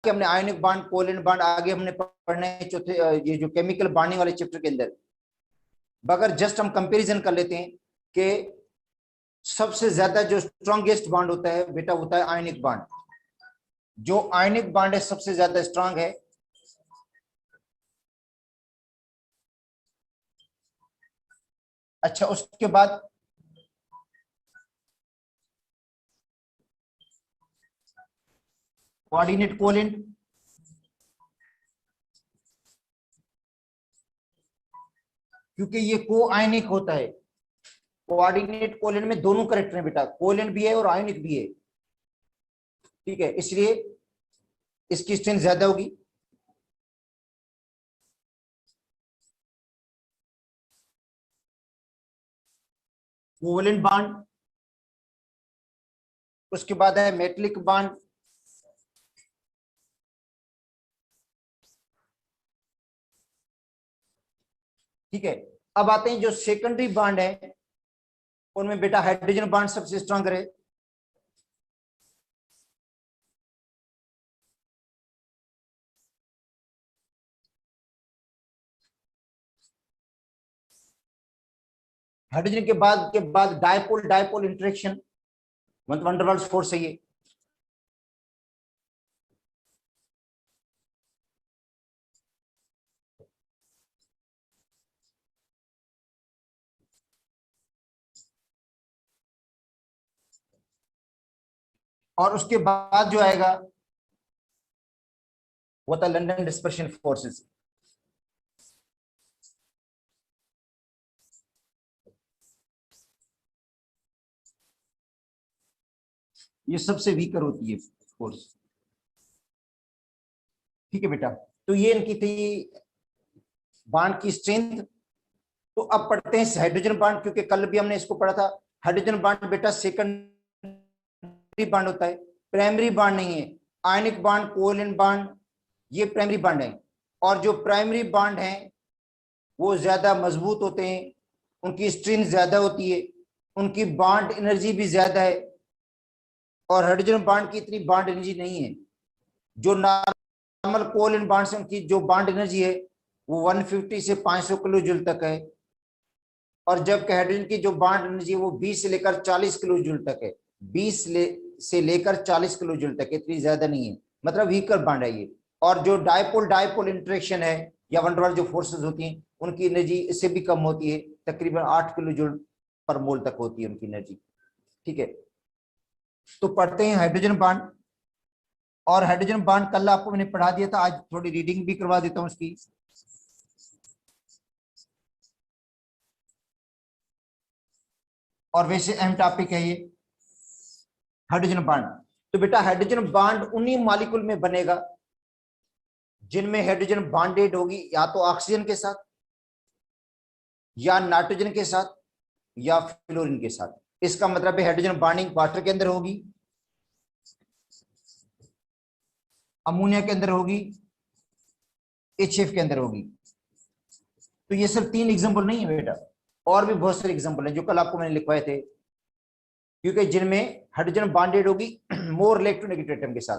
कि हमने ionic bond, covalent bond आगे हमने पढ़ना है चौथे ये जो केमिकल बॉन्डिंग वाले चैप्टर के अंदर। अगर जस्ट हम कंपैरिजन कर लेते हैं कि सबसे ज्यादा जो स्ट्रॉन्गेस्ट बॉन्ड होता है बेटा होता है आयनिक बॉन्ड। जो आयनिक बॉन्ड है सबसे ज्यादा स्ट्रांग है। अच्छा, उसके बाद कोऑर्डिनेट कोवैलेंट, क्योंकि ये को आयनिक होता है। कोऑर्डिनेट कोवैलेंट में दोनों करेक्टर हैं बेटा, कोवैलेंट भी है और आयनिक भी है, ठीक है, इसलिए इसकी स्ट्रेंथ ज्यादा होगी। कोवैलेंट बॉन्ड, उसके बाद है मेटलिक बॉन्ड, ठीक है। अब आते हैं जो सेकेंडरी बॉन्ड है, उनमें बेटा हाइड्रोजन बॉन्ड सबसे स्ट्रांग है। हाइड्रोजन के बाद डायपोल डायपोल इंटरेक्शन, मतलब वंडरवाल्स फोर्स है ये। और उसके बाद जो आएगा वो था लंदन डिस्पर्शन फोर्सेस। ये सबसे वीकर होती है फोर्स, ठीक है बेटा। तो ये इनकी थी बॉन्ड की स्ट्रेंथ। तो अब पढ़ते हैं हाइड्रोजन बॉन्ड, क्योंकि कल भी हमने इसको पढ़ा था। हाइड्रोजन बॉन्ड बेटा सेकेंडरी बॉन्ड होता है, प्राइमरी बॉन्ड नहीं है। आयनिक बॉन्ड, कोवैलेंट बॉन्ड, ये प्राइमरी बॉन्ड है। और जो प्राइमरी बॉन्ड हैं वो ज्यादा मजबूत होते हैं, उनकी स्ट्रेंथ ज्यादा होती है, उनकी बॉन्ड एनर्जी भी ज्यादा है। और हाइड्रोजन बॉन्ड की इतनी बॉन्ड एनर्जी नहीं है। जो नॉर्मल कोवैलेंट बॉन्ड से उनकी जो बॉन्ड एनर्जी है वो 150 से 500 किलो जूल तक है। और जबकि हाइड्रोजन की जो बॉन्ड एनर्जी है वो 20 से लेकर 40 किलो जूल तक है। 20 से लेकर 40 किलो जूल तक, इतनी ज्यादा नहीं है, मतलब वीकर बॉन्ड है ये। और जो डायपोल डायपोल इंटरेक्शन है या वंडरवाल जो फोर्सेस होती हैं, उनकी एनर्जी इससे भी कम होती है, तकरीबन 8 किलो जूल पर मोल तक होती है उनकी एनर्जी, ठीक है। तो पढ़ते हैं हाइड्रोजन बॉन्ड। और हाइड्रोजन बॉन्ड कल आपको मैंने पढ़ा दिया था, आज थोड़ी रीडिंग भी करवा देता हूं उसकी। और वैसे अहम टॉपिक है ये हाइड्रोजन बॉन्ड। तो बेटा हाइड्रोजन बॉन्ड उन्हीं मॉलिक्यूल में बनेगा जिनमें हाइड्रोजन बॉन्डेड होगी या तो ऑक्सीजन के साथ, या नाइट्रोजन के साथ, या फ्लोरीन के साथ। इसका मतलब है हाइड्रोजन बॉन्डिंग वाटर के अंदर होगी, अमोनिया के अंदर होगी, HF के अंदर होगी। तो ये सिर्फ 3 एग्जांपल नहीं है बेटा, और भी बहुत सारे एग्जांपल हैं जो कल आपको मैंने लिखवाए थे, क्योंकि जिनमें हाइड्रोजन बॉन्डेड होगी मोर इलेक्ट्रोनेगेटिव एटम के साथ।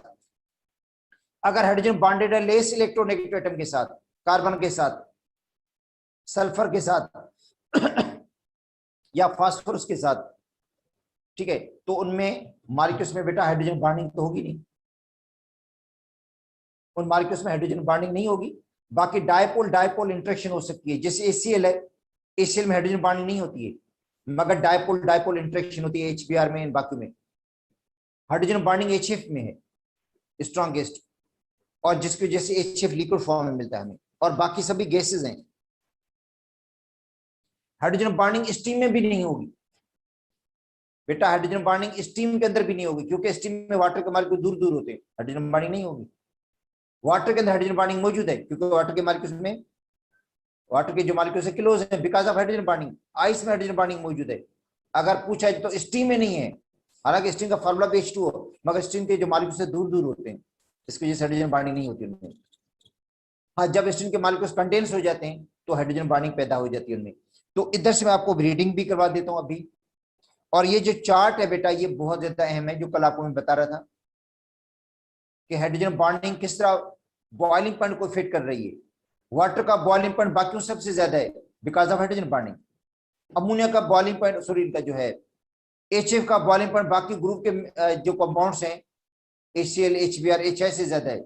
अगर हाइड्रोजन बॉन्डेड है लेस इलेक्ट्रोनेगेटिव एटम के साथ, कार्बन के साथ, सल्फर के साथ या फास्फोरस के साथ, ठीक है, तो उनमें मॉलिक्यूल्स में बेटा हाइड्रोजन बॉन्डिंग तो होगी नहीं, उन मॉलिक्यूल्स में हाइड्रोजन बॉन्डिंग नहीं होगी। बाकी डायपोल डायपोल इंटरेक्शन हो सकती है, जैसे HCl है, HCl में हाइड्रोजन बॉन्डिंग नहीं होती है, मगर डायपोल डायपोल इंटरेक्शन होती है HBr में, बाकी में हाइड्रोजन बॉन्डिंग HF में है स्ट्रॉन्गेस्ट, और जिसकी वजह से HF लिक्विड फॉर्म में मिलता है हमें, और बाकी सभी गैसेज हैं। हाइड्रोजन बॉन्डिंग स्टीम में भी नहीं होगी बेटा, हाइड्रोजन बॉन्डिंग स्टीम के अंदर भी नहीं होगी, क्योंकि स्टीम में वाटर के मॉलिक्यूल दूर दूर होते हैं, हाइड्रोजन बॉन्डिंग नहीं होगी। वाटर के अंदर हाइड्रोजन बॉन्डिंग मौजूद है, क्योंकि वाटर के मॉलिक्यूल्स में, वाटर के जो मॉलिक्यूल्स है क्लोज है because of hydrogen bonding. Ice में हाइड्रोजन बॉन्डिंग मौजूद है। अगर पूछा तो स्टीम में नहीं है, हालांकि स्टीम का फार्मूला भी H2O, मगर स्टीम के जो मॉलिक्यूल्स है दूर दूर होते हैं, इसकी वजह से हाइड्रोजन बॉन्डिंग नहीं होती उनमें। हाँ, जब स्टीम के मॉलिक्यूल्स कंडेंस हो जाते हैं तो हाइड्रोजन बॉन्डिंग पैदा हो जाती है उनमें। तो इधर से मैं आपको रीडिंग भी करवा देता हूं अभी। और ये जो चार्ट है बेटा ये बहुत ज्यादा अहम है, जो कल आपको मैं बता रहा था। कि हाइड्रोजन बॉन्डिंग किस तरह बॉइलिंग पॉइंट को फिट कर रही है। वाटर का बॉइलिंग पॉइंट बाकियों सबसे ज्यादा है because of hydrogen bonding. Ammonia का बॉइलिंग पॉइंट, सॉरी इनका जो है HF का बॉइलिंग पॉइंट बाकी ग्रुप के जो कंपाउंड्स हैं HCl, HBr, HI से ज्यादा है।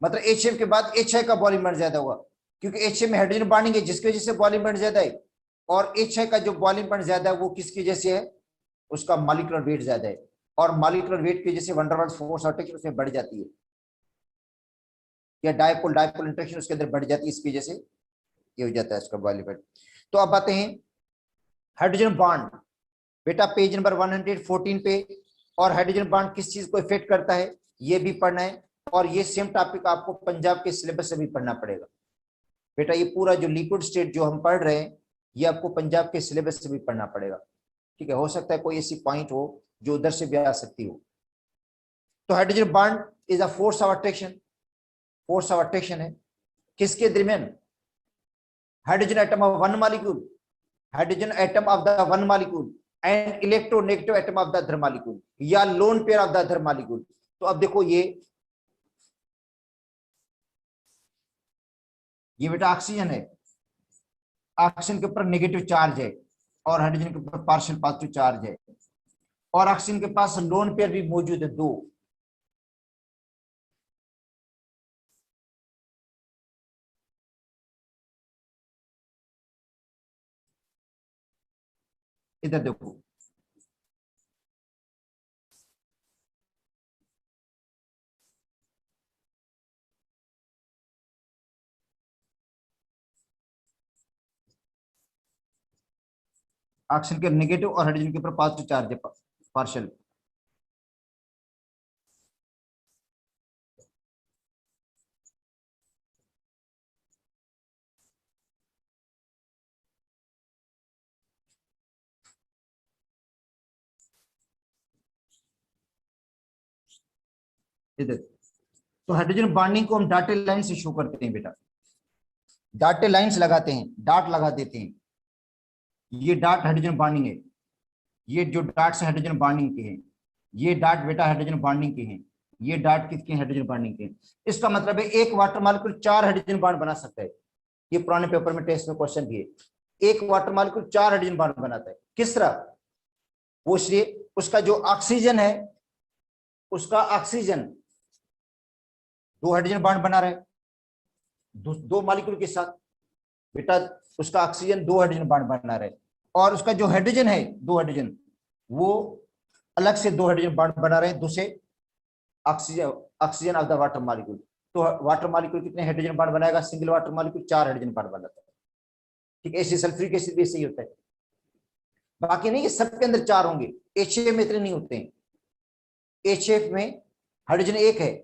मतलब HF के बाद HI का बॉइलिंग पॉइंट ज्यादा हुआ क्योंकि HF में हाइड्रोजन बॉन्डिंग है जिसकी वजह से बॉइलिंग पॉइंट ज्यादा है। और HI का जो बॉइलिंग पॉइंट ज्यादा है वो किसकी वजह से है, उसका मॉलिक्यूलर वेट ज्यादा है। और मॉलिक्यूलर वेट की वजह से van der Waals force of attraction उसमें बढ़ जाती है, या डायपोल डायपोल इंटरेक्शन उसके अंदर बढ़ जाती है, इसकी वजह से ये हो जाता है उसका बॉइलिंग पॉइंट। तो अब आते हैं हाइड्रोजन बॉन्ड। बेटा पेज नंबर 114 पे, और हाइड्रोजन बॉन्ड किस चीज को इफेक्ट करता है ये भी पढ़ना है। और ये सेम टॉपिक आपको पंजाब के सिलेबस से भी पढ़ना पड़ेगा। बेटा ये पूरा जो लिक्विड स्टेट जो हम पढ़ रहे हैं ये आपको पंजाब के सिलेबस से भी पढ़ना पड़ेगा, ठीक है। हो सकता है कोई ऐसी पॉइंट हो जो उधर से भी आ सकती हो। तो hydrogen bond is a force of attraction, force of attraction है किसके दरमियान, hydrogen atom of one molecule, hydrogen atom of the one molecule and electronegative atom of the other molecule, या lone pair of the other molecule. तो अब देखो ये बेटा oxygen है, ऑक्सीजन के ऊपर नेगेटिव चार्ज है और हाइड्रोजन के ऊपर पार्शियल पॉजिटिव चार्ज है, और ऑक्सीजन के पास लोन पेयर भी मौजूद है दो। इधर देखो ऑक्सीजन के नेगेटिव और हाइड्रोजन के ऊपर पॉजिटिव चार्ज है पार्शियल। इधर तो हाइड्रोजन बॉन्डिंग को हम डॉटेड लाइन से शो करते हैं बेटा, डॉटेड लाइंस लगाते हैं, डॉट लगा देते हैं। ये डॉट हाइड्रोजन बॉन्डिंग है, ये जो डॉट्स हाइड्रोजन बॉन्डिंग के हैं, ये डॉट बेटा हाइड्रोजन बॉन्डिंग के हैं, ये डॉट किसके हाइड्रोजन बॉन्डिंग के हैं। इसका मतलब है एक वाटर मॉलिक्यूल 4 हाइड्रोजन बॉन्ड बना सकता है। ये पुराने पेपर में टेस्ट में क्वेश्चन दिए, एक वाटर मॉलिक्यूल 4 हाइड्रोजन बॉन्ड बनाता है। किस तरह, वो इसलिए उसका जो ऑक्सीजन है, उसका ऑक्सीजन 2 हाइड्रोजन बॉन्ड बना रहे दो मॉलिक्यूल के साथ बेटा, उसका ऑक्सीजन 2 हाइड्रोजन बॉन्ड बना रहे, और उसका जो हाइड्रोजन है 2 हाइड्रोजन, वो अलग से 2 हाइड्रोजन बॉन्ड बना रहे हैं दूसरे oxygen of the water molecule. तो वाटर मॉलिक्यूल कितने हाइड्रोजन बॉन्ड बनाएगा, single water molecule 4 hydrogen bond बनाता है, ठीक है। ऐसे सल्फ्यूरिक एसिड भी ऐसे ही होता है, बाकी नहीं सबके अंदर 4 होंगे, HF में इतने नहीं होते हैं। HF में हाइड्रोजन 1 है,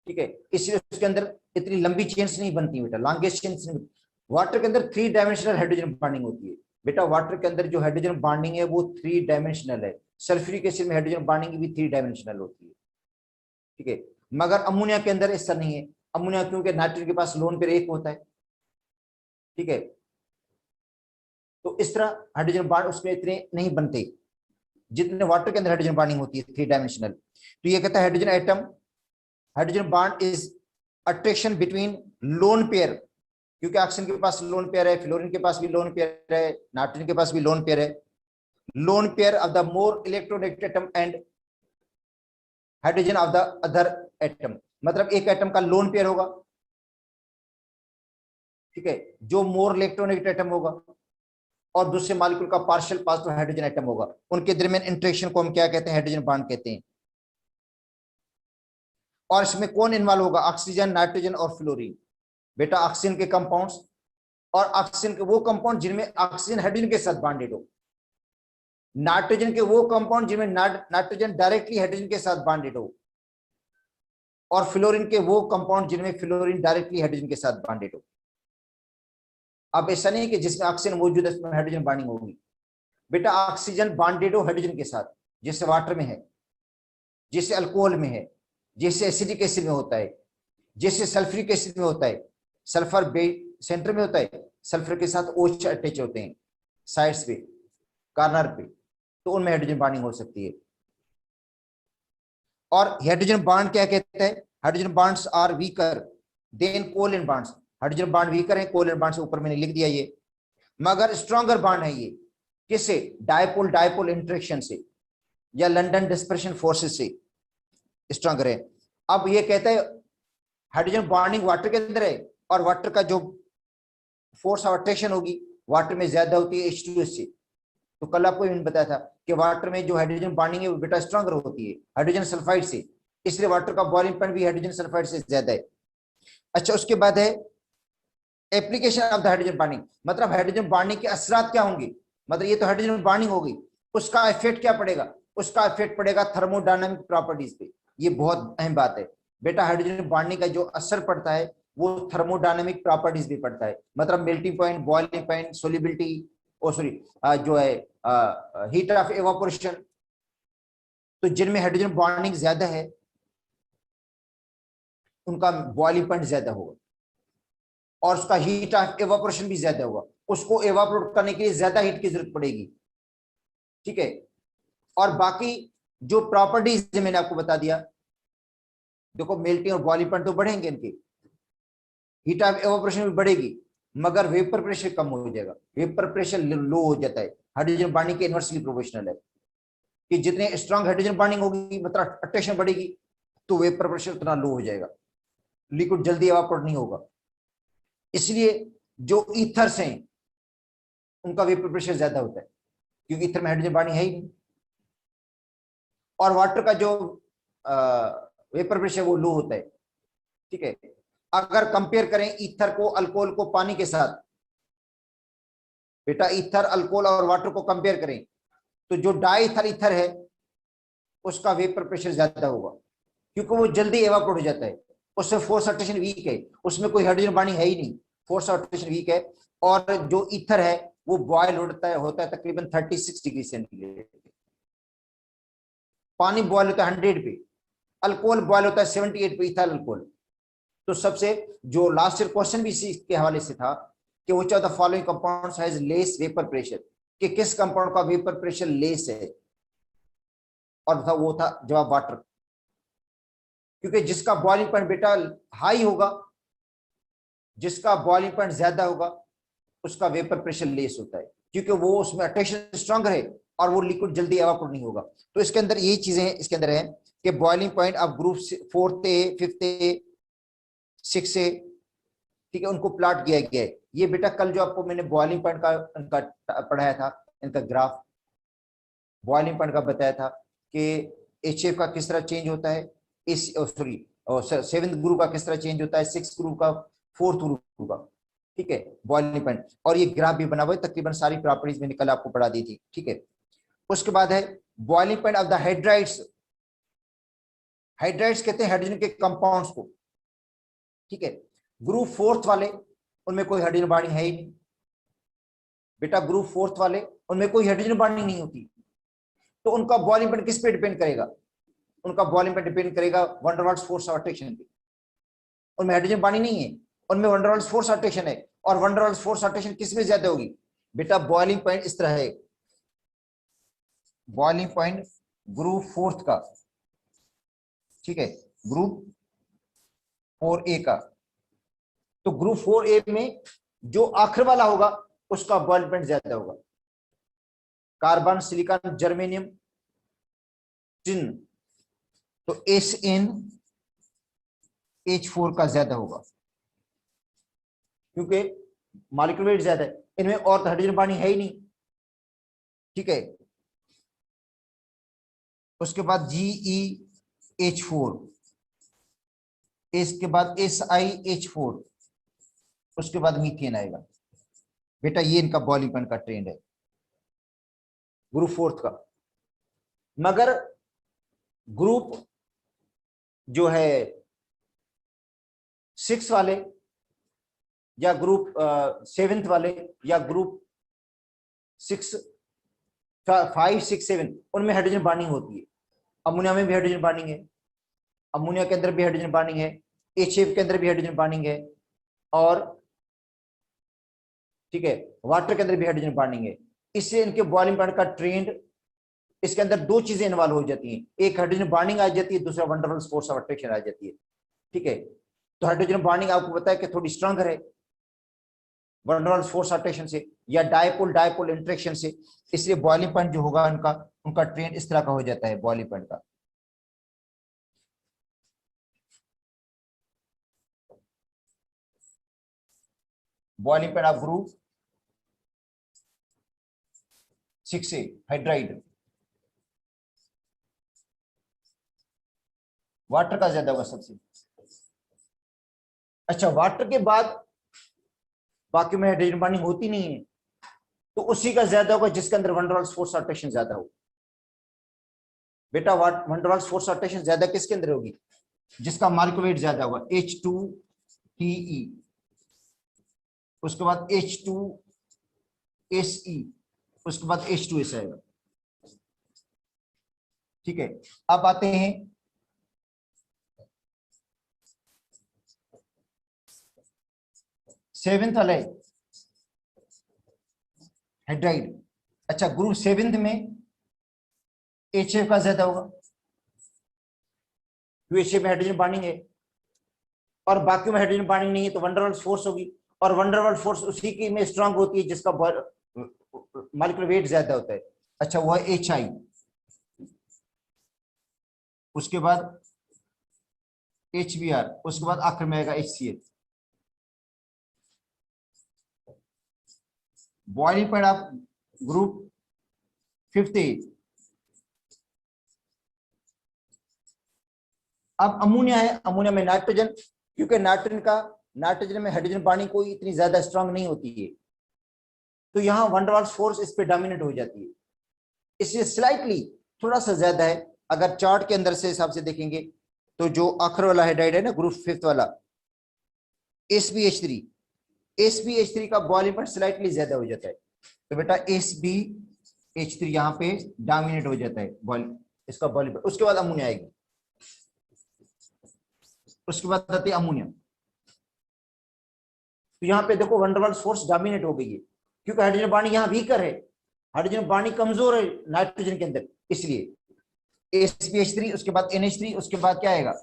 ठीक है, इसलिए उसके अंदर इतनी लंबी चेन्स नहीं बनती बेटा, लॉन्गेस्ट चेन्स नहीं। वाटर के अंदर 3 डायमेंशनल हाइड्रोजन बॉन्डिंग होती है बेटा, वाटर के अंदर जो हाइड्रोजन बॉन्डिंग है वो 3 डायमेंशनल है। सल्फ्यूरिक एसिड में हाइड्रोजन बॉन्डिंग भी 3 डायमेंशनल होती है, ठीक है। मगर अमोनिया के अंदर ऐसा नहीं है, अमोनिया क्योंकि नाइट्रोजन के पास लोन पेयर 1 होता है, ठीक है। तो इस तरह हाइड्रोजन बॉन्ड उसमें इतने नहीं बनते जितने वाटर के अंदर हाइड्रोजन बॉन्डिंग होती है 3 डायमेंशनल। तो ये कहता है hydrogen atom, hydrogen bond is attraction between lone pair, क्योंकि ऑक्सीजन के पास लोन पेयर है, फ्लोरीन के पास भी लोन पेयर है, नाइट्रोजन के पास भी लोन पेयर है। Loan pair of the more electronegative atom and hydrogen of the other atom, मतलब एक एटम का लोन पेयर होगा, ठीक है, जो मोर इलेक्ट्रोनेगेटिव एटम होगा, और दूसरे मॉलिक्यूल का पार्शियल पॉजिटिव हाइड्रोजन एटम होगा। उनके दरमियान इंटरेक्शन को हम क्या कहते हैं, हाइड्रोजन बॉन्ड कहते हैं। और इसमें कौन इन्वॉल्व होगा, ऑक्सीजन, नाइट्रोजन और फ्लोरीन। बेटा ऑक्सीजन के कंपाउंड्स, और ऑक्सीजन के वो कंपाउंड जिनमें ऑक्सीजन हाइड्रोजन के साथ बॉन्डेड हो, नाइट्रोजन के वो कंपाउंड जिनमें नाइट्रोजन डायरेक्टली हाइड्रोजन के साथ बॉन्डेड हो, और फ्लोरीन के वो कंपाउंड जिनमें फ्लोरीन डायरेक्टली हाइड्रोजन के साथ बॉन्डेड हो। अब ऐसा नहीं कि जिसमें ऑक्सीजन मौजूद है उसमें हाइड्रोजन बॉन्डिंग होगी बेटा, ऑक्सीजन बॉन्डेड हो हाइड्रोजन के साथ, जैसे वाटर में है, जैसे अल्कोहल में है, जैसे एसिडिक एसिड में होता है, जैसे सल्फ्यूरिक एसिड में होता है। सल्फर सेंटर में होता है, सल्फर के साथ OH अटैच होते हैं साइड्स पे, कॉर्नर पे, तो उनमें हाइड्रोजन बॉन्डिंग हो सकती है। और हाइड्रोजन बॉन्ड क्या कहता है, hydrogen bonds are weaker than covalent bonds, hydrogen bond weaker है, कोवैलेंट बॉन्ड्स ऊपर मैंने लिख दिया ये, मगर स्ट्रॉन्गर बॉन्ड है ये, किससे, डायपोल डायपोल इंटरेक्शन से या लंदन डिस्पर्शन फोर्सेस से स्ट्रॉन्गर है। अब ये कहता है हाइड्रोजन बॉन्डिंग वाटर के अंदर है और वाटर का जो फोर्स ऑफ अट्रैक्शन होगी वाटर में ज्यादा होती है H2S से। तो कल आपको मैंने बताया था कि वाटर में जो हाइड्रोजन बॉन्डिंग है वो बेटा स्ट्रॉन्गर होती है हाइड्रोजन सल्फाइड से, इसलिए वाटर का बॉइलिंग पॉइंट भी हाइड्रोजन सल्फाइड से ज्यादा है। अच्छा, उसके बाद है application of the hydrogen bonding, मतलब हाइड्रोजन बॉन्डिंग के असरात क्या होंगे, मतलब ये तो हाइड्रोजन बॉन्डिंग होगी, उसका इफेक्ट क्या पड़ेगा, उसका इफेक्ट पड़ेगा थर्मोडायनामिक प्रॉपर्टीज पे। ये बहुत अहम बात है बेटा, हाइड्रोजन बॉन्डिंग का जो असर पड़ता है वो थर्मोडायनामिक प्रॉपर्टीज भी पड़ता है, मतलब melting point, boiling point, solubility, oh sorry जो है हीट ऑफ एवापोरेशन। तो जिनमें हाइड्रोजन बॉन्डिंग ज्यादा है उनका बॉइलिंग पॉइंट ज्यादा होगा और उसका हीट ऑफ एवापोरेशन भी ज्यादा होगा, उसको एवापोरेट करने के लिए ज्यादा हीट की जरूरत पड़ेगी, ठीक है। और बाकी जो प्रॉपर्टीज मैंने आपको बता दिया, देखो मेल्टिंग और बॉइलिंग पॉइंट तो बढ़ेंगे, इनके हीट ऑफ एवापोरेशन भी बढ़ेगी, मगर वेपर प्रेशर कम हो जाएगा, वेपर प्रेशर लो हो जाता है, हाइड्रोजन बॉन्डिंग के इनवर्सली प्रोपोर्शनल है कि जितने स्ट्रांग हाइड्रोजन बॉन्डिंग होगी मतलब अट्रैक्शन बढ़ेगी तो वेपर प्रेशर उतना लो हो जाएगा, लिक्विड जल्दी एवापोरेट नहीं होगा। इसलिए जो ईथर्स हैं उनका वेपर प्रेशर ज्यादा होता है क्योंकि ईथर में हाइड्रोजन बॉन्डिंग है ही नहीं, और वाटर का जो वेपर प्रेशर वो लो होता है, ठीक है। अगर कंपेयर करें ईथर को, अल्कोहल को पानी के साथ, बेटा ईथर, अल्कोहल और वाटर को कंपेयर करें तो जो डाईथर ईथर है उसका वेपर प्रेशर ज्यादा होगा क्योंकि वो जल्दी एवापोरेट हो जाता है, उसमें फोर्स अट्रैक्शन वीक है, उसमें कोई हाइड्रोजन बॉन्डिंग है ही नहीं, फोर्स अट्रैक्शन वीक है। और जो ईथर है वो बॉयल होता है तकरीबन 36 डिग्री सेंटीग्रेड, पानी बॉयल होता है 100 पे, अल्कोहल बॉयल होता है 78 पे, इथाइल अल्कोहल। तो सबसे जो लास्ट ईयर क्वेश्चन भी इसी के हवाले से था कि which of the following compounds has less vapour pressure, कि किस कंपाउंड का वेपर प्रेशर लेस है, और था वो था जवाब वाटर, क्योंकि जिसका बॉइलिंग पॉइंट बेटा हाई होगा, जिसका बॉइलिंग पॉइंट ज्यादा होगा उसका वेपर प्रेशर लेस होता है क्योंकि वो उसमें अट्रैक्शन स्ट्रांग है और वो लिक्विड जल्दी एवापोरेट नहीं होगा। तो इसके अंदर यही चीजें इसके अंदर है कि boiling point of group 4th A, 5th A, 6th ए, ठीक है, उनको प्लॉट किया गया है। ये बेटा कल जो आपको मैंने बॉइलिंग पॉइंट का इनका पढ़ाया था, इनका ग्राफ बॉइलिंग पॉइंट का बताया था कि HF का किस तरह चेंज होता है, इस सॉरी 7th ग्रुप का किस तरह चेंज होता है, 6th ग्रुप का, 4th ग्रुप का, ठीक है, बॉइलिंग पॉइंट, और ये ग्राफ भी बना हुआ है, तकरीबन सारी प्रॉपर्टीज मैंने कल आपको पढ़ा दी थी, ठीक है। उसके बाद है boiling point of the hydrides, hydrides कहते हैं हाइड्रोजन के कंपाउंड्स को, ठीक है। ग्रुप 4th वाले उनमें कोई हाइड्रोजन बॉन्डिंग है ही नहीं बेटा, ग्रुप 4th वाले उनमें कोई हाइड्रोजन बॉन्डिंग नहीं होती, तो उनका बॉइलिंग पॉइंट किस पे डिपेंड करेगा, उनका बॉइलिंग पॉइंट डिपेंड करेगा van der Waals force of attraction पे। उनमें हाइड्रोजन बॉन्डिंग नहीं है, उनमें van der Waals force of attraction है, और van der Waals force of attraction किस में ज्यादा होगी बेटा, बॉइलिंग पॉइंट इस तरह है, बॉइलिंग पॉइंट ग्रुप 4th का, ठीक है, ग्रुप 4A का, तो ग्रुप 4A में जो आखिर वाला होगा उसका बॉइलिंग पॉइंट ज्यादा होगा, कार्बन, सिलिकॉन, जर्मेनियम, टिन, तो SnH4 का ज्यादा होगा क्योंकि मॉलिक्यूलर वेट ज्यादा है, इनमें और हाइड्रोजन बॉन्डिंग है ही नहीं, ठीक है। उसके बाद GeH4, इसके बाद SiH4, उसके बाद मीथेन आएगा बेटा, ये इनका बॉइलिंग पॉइंट का ट्रेंड है ग्रुप 4th का। मगर ग्रुप जो है 6 वाले या ग्रुप 7th वाले या ग्रुप 6, 5, 6, 7 उनमें हाइड्रोजन बॉन्डिंग होती है, अमोनिया में भी हाइड्रोजन बॉन्डिंग है, अमोनिया के अंदर भी हाइड्रोजन बॉन्डिंग है, HF के अंदर भी हाइड्रोजन बॉन्डिंग है, और ठीक है वाटर के अंदर भी हाइड्रोजन बॉन्डिंग है, इससे इनके बॉइलिंग पॉइंट का ट्रेंड इसके अंदर दो चीजें इन्वॉल्व हो जाती हैं, एक हाइड्रोजन बॉन्डिंग आ जाती है, दूसरा वंडरवॉल्स फोर्स ऑफ अट्रैक्शन आ जाती है। ठीक है, तो हाइड्रोजन बॉन्डिंग आपको पता है कि थोड़ी स्ट्रांगर है वंडरवॉल्स फोर्स ऑफ अट्रैक्शन से या डायपोल डायपोल इंटरेक्शन से, इसलिए बॉइलिंग पॉइंट जो होगा उनका उनका ट्रेंड इस तरह का हो जाता है बॉइलिंग पॉइंट का। Boiling point of group 6A hydride, water का ज्यादा होगा सबसे। अच्छा, वाटर के बाद बाकी में हाइड्रोजन बॉन्डिंग होती नहीं है, तो उसी का ज्यादा होगा जिसके अंदर वंडरवॉल्स फोर्स ऑफ अट्रैक्शन ज्यादा हो। बेटा वंडरवॉल्स फोर्स ऑफ अट्रैक्शन ज्यादा किसके अंदर होगी? जिसका मॉलिक्यूलर वेट ज्यादा होगा, H2Te, उसके बाद H2Se, उसके बाद H2S आएगा। ठीक है, अब आते हैं सेवेंथ वाले हाइड्राइड। अच्छा, ग्रुप सेवेंथ में HF का ज्यादा होगा, HF में हाइड्रोजन बॉन्डिंग है और बाकी में हाइड्रोजन बॉन्डिंग नहीं है, तो वंडरवॉल्स फोर्स होगी, और वंडरवॉल्स फोर्स उसी की में स्ट्रांग होती है जिसका मॉलिक्यूलर वेट ज्यादा होता है। अच्छा, वो है HI, उसके बाद HBr, उसके बाद आखिर में आएगा HCl। Boiling point of group 5A। अब अमोनिया है, अमोनिया में नाइट्रोजन, क्योंकि नाइट्रोजन में हाइड्रोजन बॉन्डिंग कोई इतनी ज्यादा स्ट्रांग नहीं होती है, तो यहां वंडरवॉल्स फोर्स इस पे डोमिनेट हो जाती है, इसलिए स्लाइटली थोड़ा सा ज्यादा है। अगर चार्ट के अंदर से हिसाब से देखेंगे तो जो आखिर वाला हाइड्राइड है ना, ग्रुप 5 वाला SbH3 का बॉइलिंग पॉइंट स्लाइटली ज्यादा हो जाता है, तो बेटा SbH3 यहाँ पे डोमिनेट हो जाता है इसका बॉइलिंग पॉइंट। उसके बाद अमोनिया आएगी, उसके बाद आती है अमोनिया। तो यहाँ पे देखो वंडरवॉल्स फोर्स डोमिनेट हो गई है, क्योंकि हाइड्रोजन बॉन्डिंग यहाँ वीकर है, हाइड्रोजन बॉन्डिंग कमजोर है नाइट्रोजन के अंदर, इसलिए SbH3, उसके बाद NH3, उसके बाद क्या आएगा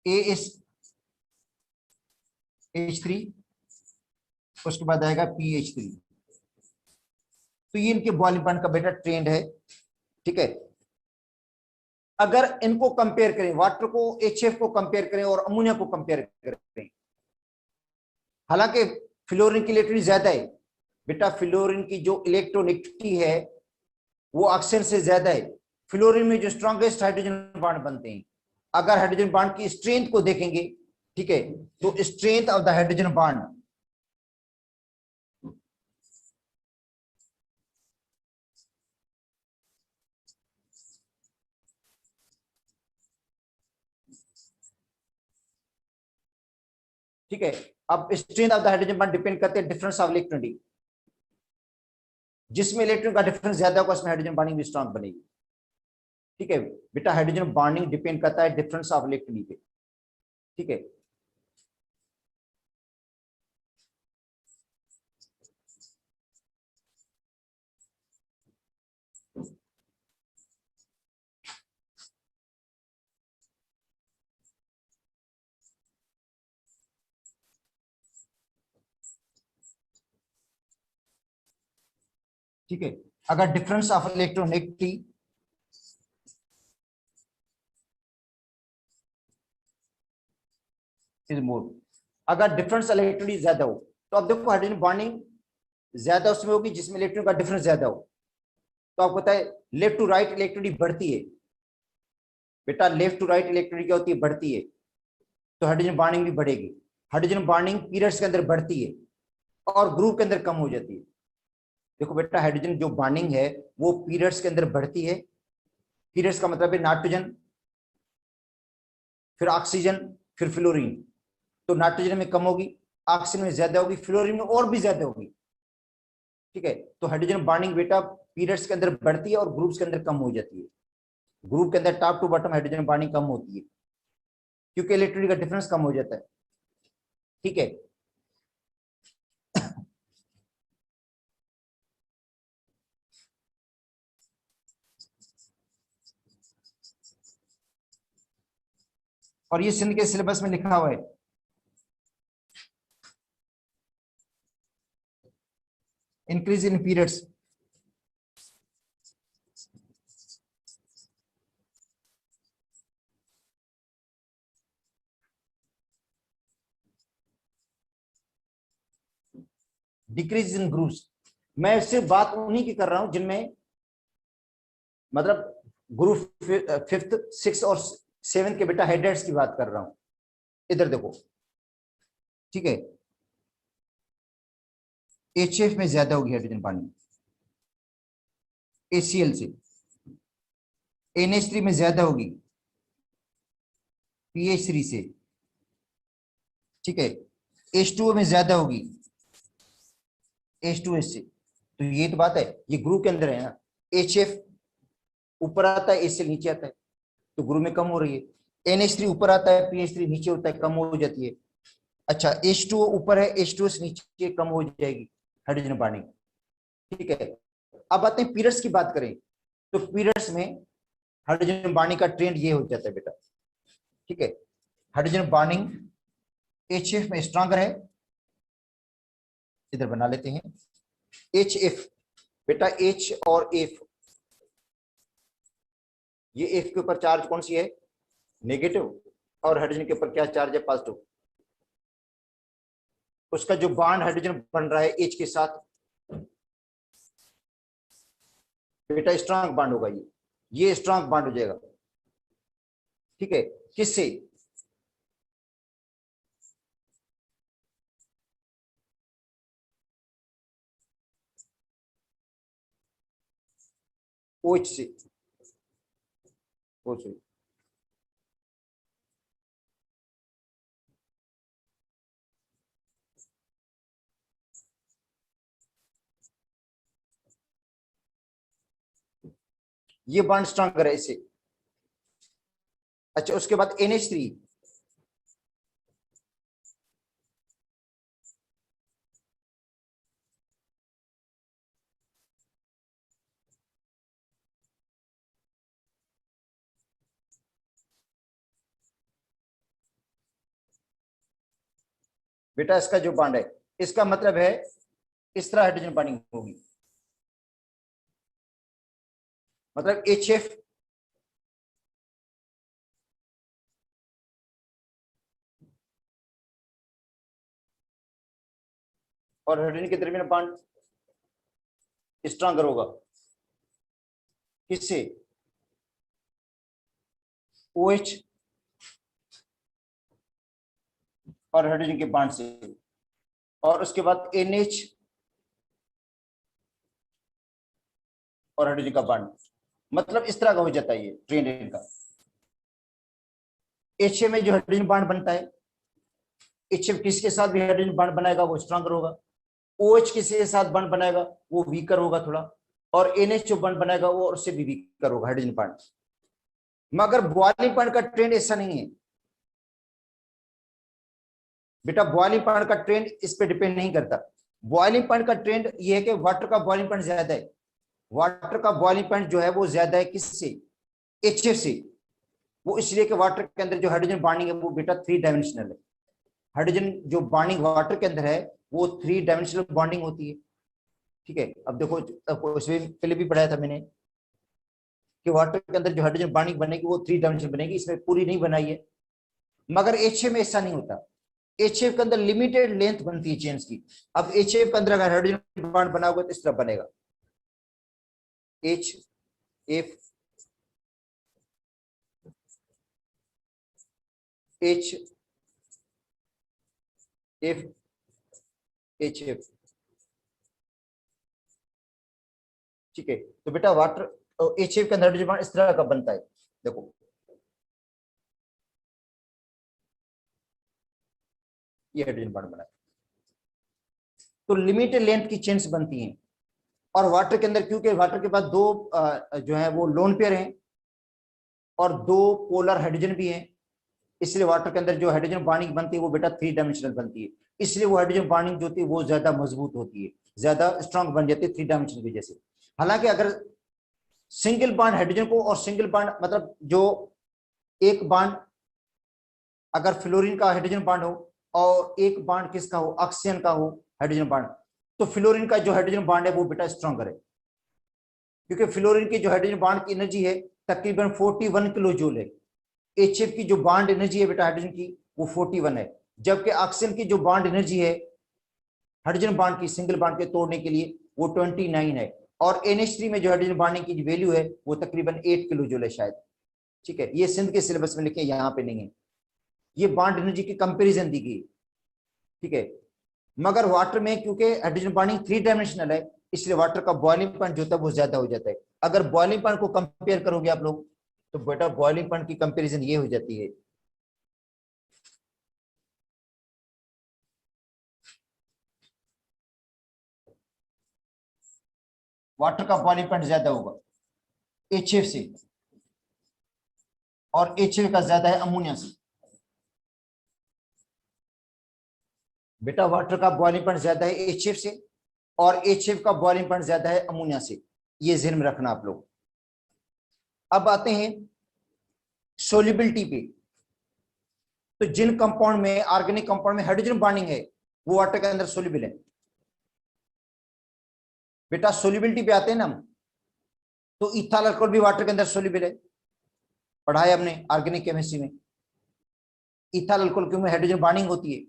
ASH3, उसके बाद आएगा PH3। तो ये इनके बॉइलिंग पॉइंट का बेटा ट्रेंड है। ठीक है, अगर इनको कंपेयर करें, वाटर को HF को कंपेयर करें और अमोनिया को कंपेयर करें, हालांकि फ्लोरीन की इलेक्ट्रॉनिक ज्यादा है बेटा, फ्लोरीन की जो इलेक्ट्रोनेगेटिविटी है वो ऑक्सीजन से ज्यादा है। फ्लोरीन में जो स्ट्रॉन्गेस्ट हाइड्रोजन बॉन्ड बनते हैं, अगर हाइड्रोजन बॉन्ड की स्ट्रेंथ को देखेंगे, ठीक है, तो strength of the hydrogen bond ठीक है, अब strength of the hydrogen bond depend करते हैं डिफरेंस ऑफ इलेक्ट्रॉनिक, जिसमें इलेक्ट्रॉन का डिफरेंस ज्यादा होगा उसमें हाइड्रोजन बॉन्डिंग भी स्ट्रांग बनेगी। ठीक है बेटा, हाइड्रोजन बॉन्डिंग डिपेंड करता है डिफरेंस ऑफ इलेक्ट्रॉनिक पे। ठीक है, ठीक है, अगर difference of electronegativity is more, अगर डिफरेंस इलेक्ट्रोनिक ज्यादा हो, तो अब देखो हाइड्रोजन बॉन्डिंग ज्यादा उसमें होगी जिसमें इलेक्ट्रॉन का डिफरेंस ज्यादा हो। तो आपको पता है लेफ्ट टू राइट इलेक्ट्रोनिक बढ़ती है बेटा, लेफ्ट टू राइट इलेक्ट्रोनिक क्या होती है, बढ़ती है, तो हाइड्रोजन बॉन्डिंग भी बढ़ेगी। हाइड्रोजन बॉन्डिंग पीरियड्स के अंदर बढ़ती है और ग्रुप के अंदर कम हो जाती है। देखो बेटा, हाइड्रोजन जो बॉन्डिंग है वो पीरियड्स के अंदर बढ़ती है, पीरियड्स का मतलब है नाइट्रोजन, फिर ऑक्सीजन, फिर फ्लोरीन, तो नाइट्रोजन में कम होगी, ऑक्सीजन में ज्यादा होगी, फ्लोरीन में और भी ज्यादा होगी। ठीक है, तो हाइड्रोजन बॉन्डिंग बेटा पीरियड्स के अंदर बढ़ती है और ग्रुप्स के अंदर कम हो जाती है। ग्रुप के अंदर top to bottom hydrogen bonding कम होती है क्योंकि इलेक्ट्रॉनिक का डिफरेंस कम हो जाता है। ठीक है, और ये सिंध के सिलेबस में लिखा हुआ है। Increase in periods, decrease in groups. मैं सिर्फ बात उन्हीं की कर रहा हूं जिनमें मतलब ग्रुप 5th 6th और 7th के बेटा हेडर्स की बात कर रहा हूं। इधर देखो, ठीक है, HF में ज्यादा होगी हाइड्रोजन पानी ACl से, NH3 में ज्यादा होगी PH3 से, ठीक है, H2O में ज्यादा होगी H2S से। तो ये तो बात है, ये ग्रुप के अंदर है ना। HF ऊपर आता है, HCl नीचे आता है, तो ग्रुप में कम हो रही है। NH3 ऊपर आता है, PH3 नीचे होता है, कम हो जाती है। अच्छा, H2O ऊपर है, H2S नीचे, कम हो जाएगी हाइड्रोजन पानी, ठीक है। अब आते हैं पीरियड्स की बात करें, तो पीरियड्स में हाइड्रोजन बॉन्डिंग का ट्रेंड ये हो जाता है बेटा, ठीक है। हाइड्रोजन बॉन्डिंग HF में स्ट्रॉन्गर है, इधर बना लेते हैं HF बेटा, H और F, ये F के ऊपर चार्ज कौन सी है, नेगेटिव, और हाइड्रोजन के ऊपर क्या चार्ज है, पॉजिटिव। उसका जो बॉन्ड हाइड्रोजन बन रहा है H के साथ बेटा स्ट्रॉन्ग बॉन्ड होगा, ये स्ट्रॉन्ग बॉन्ड हो जाएगा, ठीक है। किससे, OH से, ओ सॉरी, ये बॉन्ड स्ट्रॉन्गर है इससे। अच्छा, उसके बाद NH3, बेटा इसका जो बॉन्ड है, इसका मतलब है इस तरह हाइड्रोजन बॉन्डिंग होगी, मतलब HF और हाइड्रोजन के दरमियान बॉन्ड स्ट्रॉन्गर होगा, किससे, OH और हाइड्रोजन के बॉन्ड से, और उसके बाद NH और हाइड्रोजन का बॉन्ड, मतलब इस तरह का हो जाता है ये ट्रेंड इनका। HF में जो हाइड्रोजन बॉन्ड बनता है, HF किसके साथ भी हाइड्रोजन बॉन्ड बनाएगा वो स्ट्रॉन्गर होगा, OH किसी के साथ बॉन्ड बनाएगा वो वीकर होगा थोड़ा, और NH जो बॉन्ड बनाएगा वो उससे भी वीकर होगा हाइड्रोजन बॉन्ड। मगर बॉइलिंग पॉइंट का ट्रेंड ऐसा नहीं है बेटा, बॉइलिंग पॉइंट का ट्रेंड इस पे डिपेंड नहीं करता। बॉइलिंग पॉइंट का ट्रेंड ये है कि वाटर का बॉइलिंग पॉइंट ज्यादा है, वाटर का बॉइलिंग पॉइंट जो है वो ज्यादा है किससे, HF से। वो इसलिए कि वाटर के अंदर जो हाइड्रोजन बॉन्डिंग है वो बेटा 3 डायमेंशनल है। हाइड्रोजन जो बॉन्डिंग वाटर के अंदर है वो 3 डायमेंशनल बॉन्डिंग होती है, ठीक है। अब देखो, उसमें पहले भी पढ़ाया था मैंने कि वाटर के अंदर जो हाइड्रोजन बॉन्डिंग बनेगी वो 3 डायमेंशनल बनेगी, इसमें पूरी नहीं बनाई है। मगर HF में ऐसा नहीं होता, HF के अंदर लिमिटेड लेंथ बनती है चेन्स की। अब HF के अंदर अगर हाइड्रोजन बॉन्ड बनाओगे तो इस तरह बनेगा, HF HF, ठीक है। तो बेटा वाटर HF के अंदर हाइड्रोजन बॉन्ड इस तरह का बनता है, देखो ये हाइड्रोजन बॉन्ड बना है। तो लिमिटेड लेंथ की चेन्स बनती हैं, और वाटर के अंदर क्योंकि वाटर के पास 2 जो है वो लोन पेयर हैं और 2 पोलर हाइड्रोजन भी हैं, इसलिए वाटर के अंदर जो हाइड्रोजन बॉन्डिंग बनती है वो बेटा 3 डायमेंशनल बनती है, इसलिए वो हाइड्रोजन बॉन्डिंग जो होती है वो ज्यादा मजबूत होती है, ज्यादा स्ट्रांग बन जाती है 3 डायमेंशनल की वजह से। हालांकि अगर सिंगल बॉन्ड हाइड्रोजन को और सिंगल बॉन्ड मतलब जो एक बॉन्ड अगर फ्लोरीन का हाइड्रोजन बॉन्ड हो और एक बॉन्ड किसका हो, ऑक्सीजन का हो हाइड्रोजन बॉन्ड, तो फ्लोरीन का जो हाइड्रोजन बॉन्ड है वो बेटा स्ट्रॉन्गर है, क्योंकि फ्लोरीन की जो हाइड्रोजन बॉन्ड की एनर्जी है तकरीबन 41 किलो जूल है। HF की जो बॉन्ड एनर्जी है बेटा हाइड्रोजन की वो 41 है, जबकि ऑक्सीजन की जो बॉन्ड एनर्जी है हाइड्रोजन बॉन्ड की सिंगल बॉन्ड के तोड़ने के लिए वो 29 है, और NH3 में जो हाइड्रोजन बॉन्डिंग की वैल्यू है वो तकरीबन 8 किलो जूल है शायद। ठीक है, ये सिंध के सिलेबस में लिखे, यहाँ पे नहीं है, ये बॉन्ड एनर्जी की कंपैरिजन दी गई। ठीक है, मगर वाटर में क्योंकि हाइड्रोजन बॉन्डिंग 3 डायमेंशनल है, इसलिए वाटर का बॉइलिंग पॉइंट जो होता है वो ज्यादा हो जाता है। अगर बॉइलिंग पॉइंट को कंपेयर करोगे आप लोग तो बेटा बॉइलिंग पॉइंट की कंपैरिजन ये हो जाती है, वाटर का बॉइलिंग पॉइंट ज्यादा होगा HF से, और HF का ज्यादा है अमोनिया से। बेटा वाटर का बॉइलिंग पॉइंट ज्यादा है HF से, और HF का बॉइलिंग पॉइंट ज्यादा है अमोनिया से, ये ध्यान में रखना आप लोग। अब आते हैं सोल्युबिलिटी पे, तो जिन कंपाउंड में, ऑर्गेनिक कंपाउंड में हाइड्रोजन बॉन्डिंग है वो वाटर के अंदर सोल्युबल है। बेटा सोल्युबिलिटी पे आते हैं ना हम, तो इथाइल अल्कोहल भी वाटर के अंदर सोल्युबल है, पढ़ा है हमने ऑर्गेनिक केमिस्ट्री में। इथाइल अल्कोहल क्यों में हाइड्रोजन बॉन्डिंग होती है,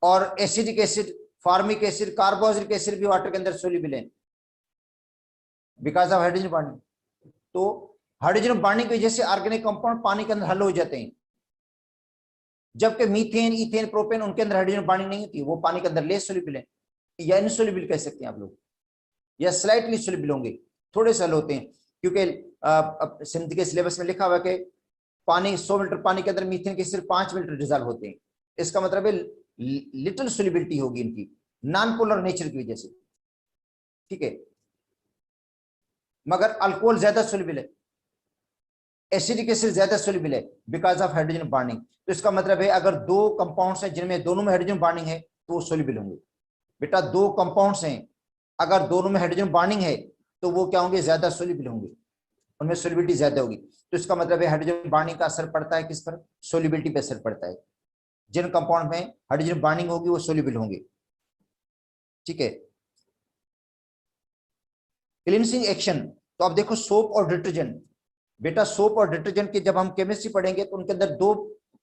और acidic acid, formic acid, carboxylic acid भी वाटर के अंदर सोल्युबल है बिकॉज ऑफ हाइड्रोजन बॉन्डिंग। तो हाइड्रोजन बॉन्डिंग की वजह से ऑर्गेनिक कंपाउंड पानी के अंदर हल हो जाते हैं, जबकि मीथेन, इथेन, प्रोपेन उनके अंदर हाइड्रोजन बॉन्डिंग नहीं होती, वो पानी के अंदर लेस सोल्युबल है, या इनसोल्युबल कह सकते हैं आप लोग, या स्लाइटली सोल्युबल होंगे, थोड़े से हल होते हैं। क्योंकि सिंध के सिलेबस में लिखा हुआ है कि पानी 100 लीटर पानी के अंदर मीथेन के सिर्फ 5 लीटर डिजॉल्व होते हैं, इसका मतलब है लिटिल सोल्युबिलिटी होगी इनकी, नॉन पोलर नेचर की वजह से। ठीक है, मगर अल्कोहल ज्यादा सोल्युबल है, एसिडिक एसिड ज्यादा सोल्युबल है बिकॉज ऑफ हाइड्रोजन बॉन्डिंग। तो इसका मतलब है अगर दो कंपाउंड्स हैं जिनमें दोनों में हाइड्रोजन बॉन्डिंग है तो वो सोल्युबल होंगे। बेटा दो कंपाउंड्स हैं, अगर दोनों में हाइड्रोजन बॉन्डिंग है तो वो क्या होंगे, ज्यादा सोल्युबल होंगे, उनमें सोल्युबिलिटी ज्यादा होगी। तो इसका मतलब है हाइड्रोजन बॉन्डिंग का असर पड़ता है किस पर, सोल्युबिलिटी पर असर पड़ता है। जिन कंपाउंड में हाइड्रोजन बॉन्डिंग होगी वो सोल्युबल होंगे। ठीक है, क्लींसिंग एक्शन, तो अब देखो सोप और डिटर्जेंट। बेटा सोप और डिटर्जेंट की जब हम केमिस्ट्री पढ़ेंगे तो उनके अंदर दो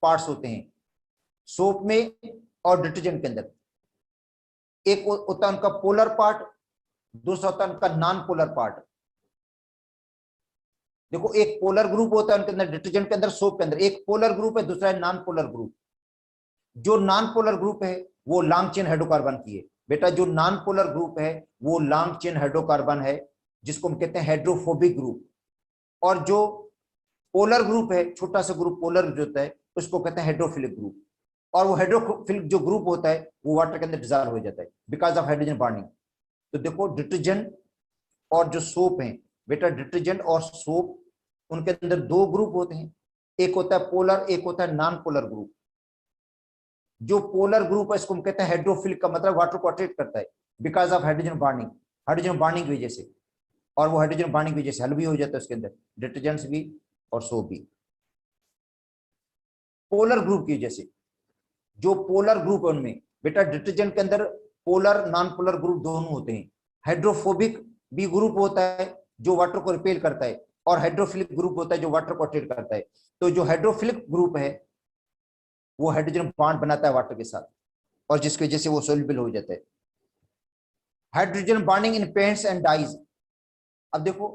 पार्ट्स होते हैं, सोप में और डिटर्जेंट के अंदर। एक होता है उनका पोलर पार्ट, दूसरा होता है उनका नॉन पोलर पार्ट। देखो एक पोलर ग्रुप होता है उनके अंदर, डिटर्जेंट के अंदर, सोप के अंदर एक पोलर ग्रुप है, दूसरा है नॉन पोलर ग्रुप। जो नॉन पोलर ग्रुप है वो लॉन्ग चेन हाइड्रोकार्बन की है। बेटा जो नॉन पोलर ग्रुप है वो लॉन्ग चेन हाइड्रोकार्बन है, जिसको हम कहते हैं हाइड्रोफोबिक ग्रुप। और जो पोलर ग्रुप है, छोटा सा ग्रुप पोलर जो होता है, उसको कहते हैं हाइड्रोफिलिक ग्रुप। और वो हाइड्रोफिलिक जो ग्रुप होता है वो वाटर के अंदर डिजॉल्व हो जाता है बिकॉज ऑफ हाइड्रोजन बॉन्डिंग। तो देखो डिटर्जेंट और जो सोप है, बेटा डिटर्जेंट और सोप उनके अंदर दो ग्रुप होते हैं, एक होता है पोलर, एक होता है नॉन पोलर ग्रुप। जो पोलर ग्रुप है इसको हम कहते हैं हाइड्रोफिलिक, का मतलब वाटर को अट्रैक्ट करता है because of hydrogen bonding, hydrogen bonding की वजह से। और वो हाइड्रोजन बॉन्डिंग की वजह से हल भी हो जाता है उसके अंदर, डिटर्जेंट्स भी और सोप भी। पोलर ग्रुप की वजह से, जो पोलर ग्रुप है उनमें, बेटा डिटर्जेंट के अंदर पोलर नॉन पोलर ग्रुप दोनों होते हैं। हाइड्रोफोबिक भी ग्रुप होता है जो वाटर को रिपेल करता है, और हाइड्रोफिलिक ग्रुप होता है जो वाटर को अट्रैक्ट करता है। तो जो हाइड्रोफिलिक ग्रुप है वो हाइड्रोजन बॉन्ड बनाता है वाटर के साथ, और जिसकी वजह से वो सोल्युबल हो जाता है। Hydrogen bonding in paints and dyes. अब देखो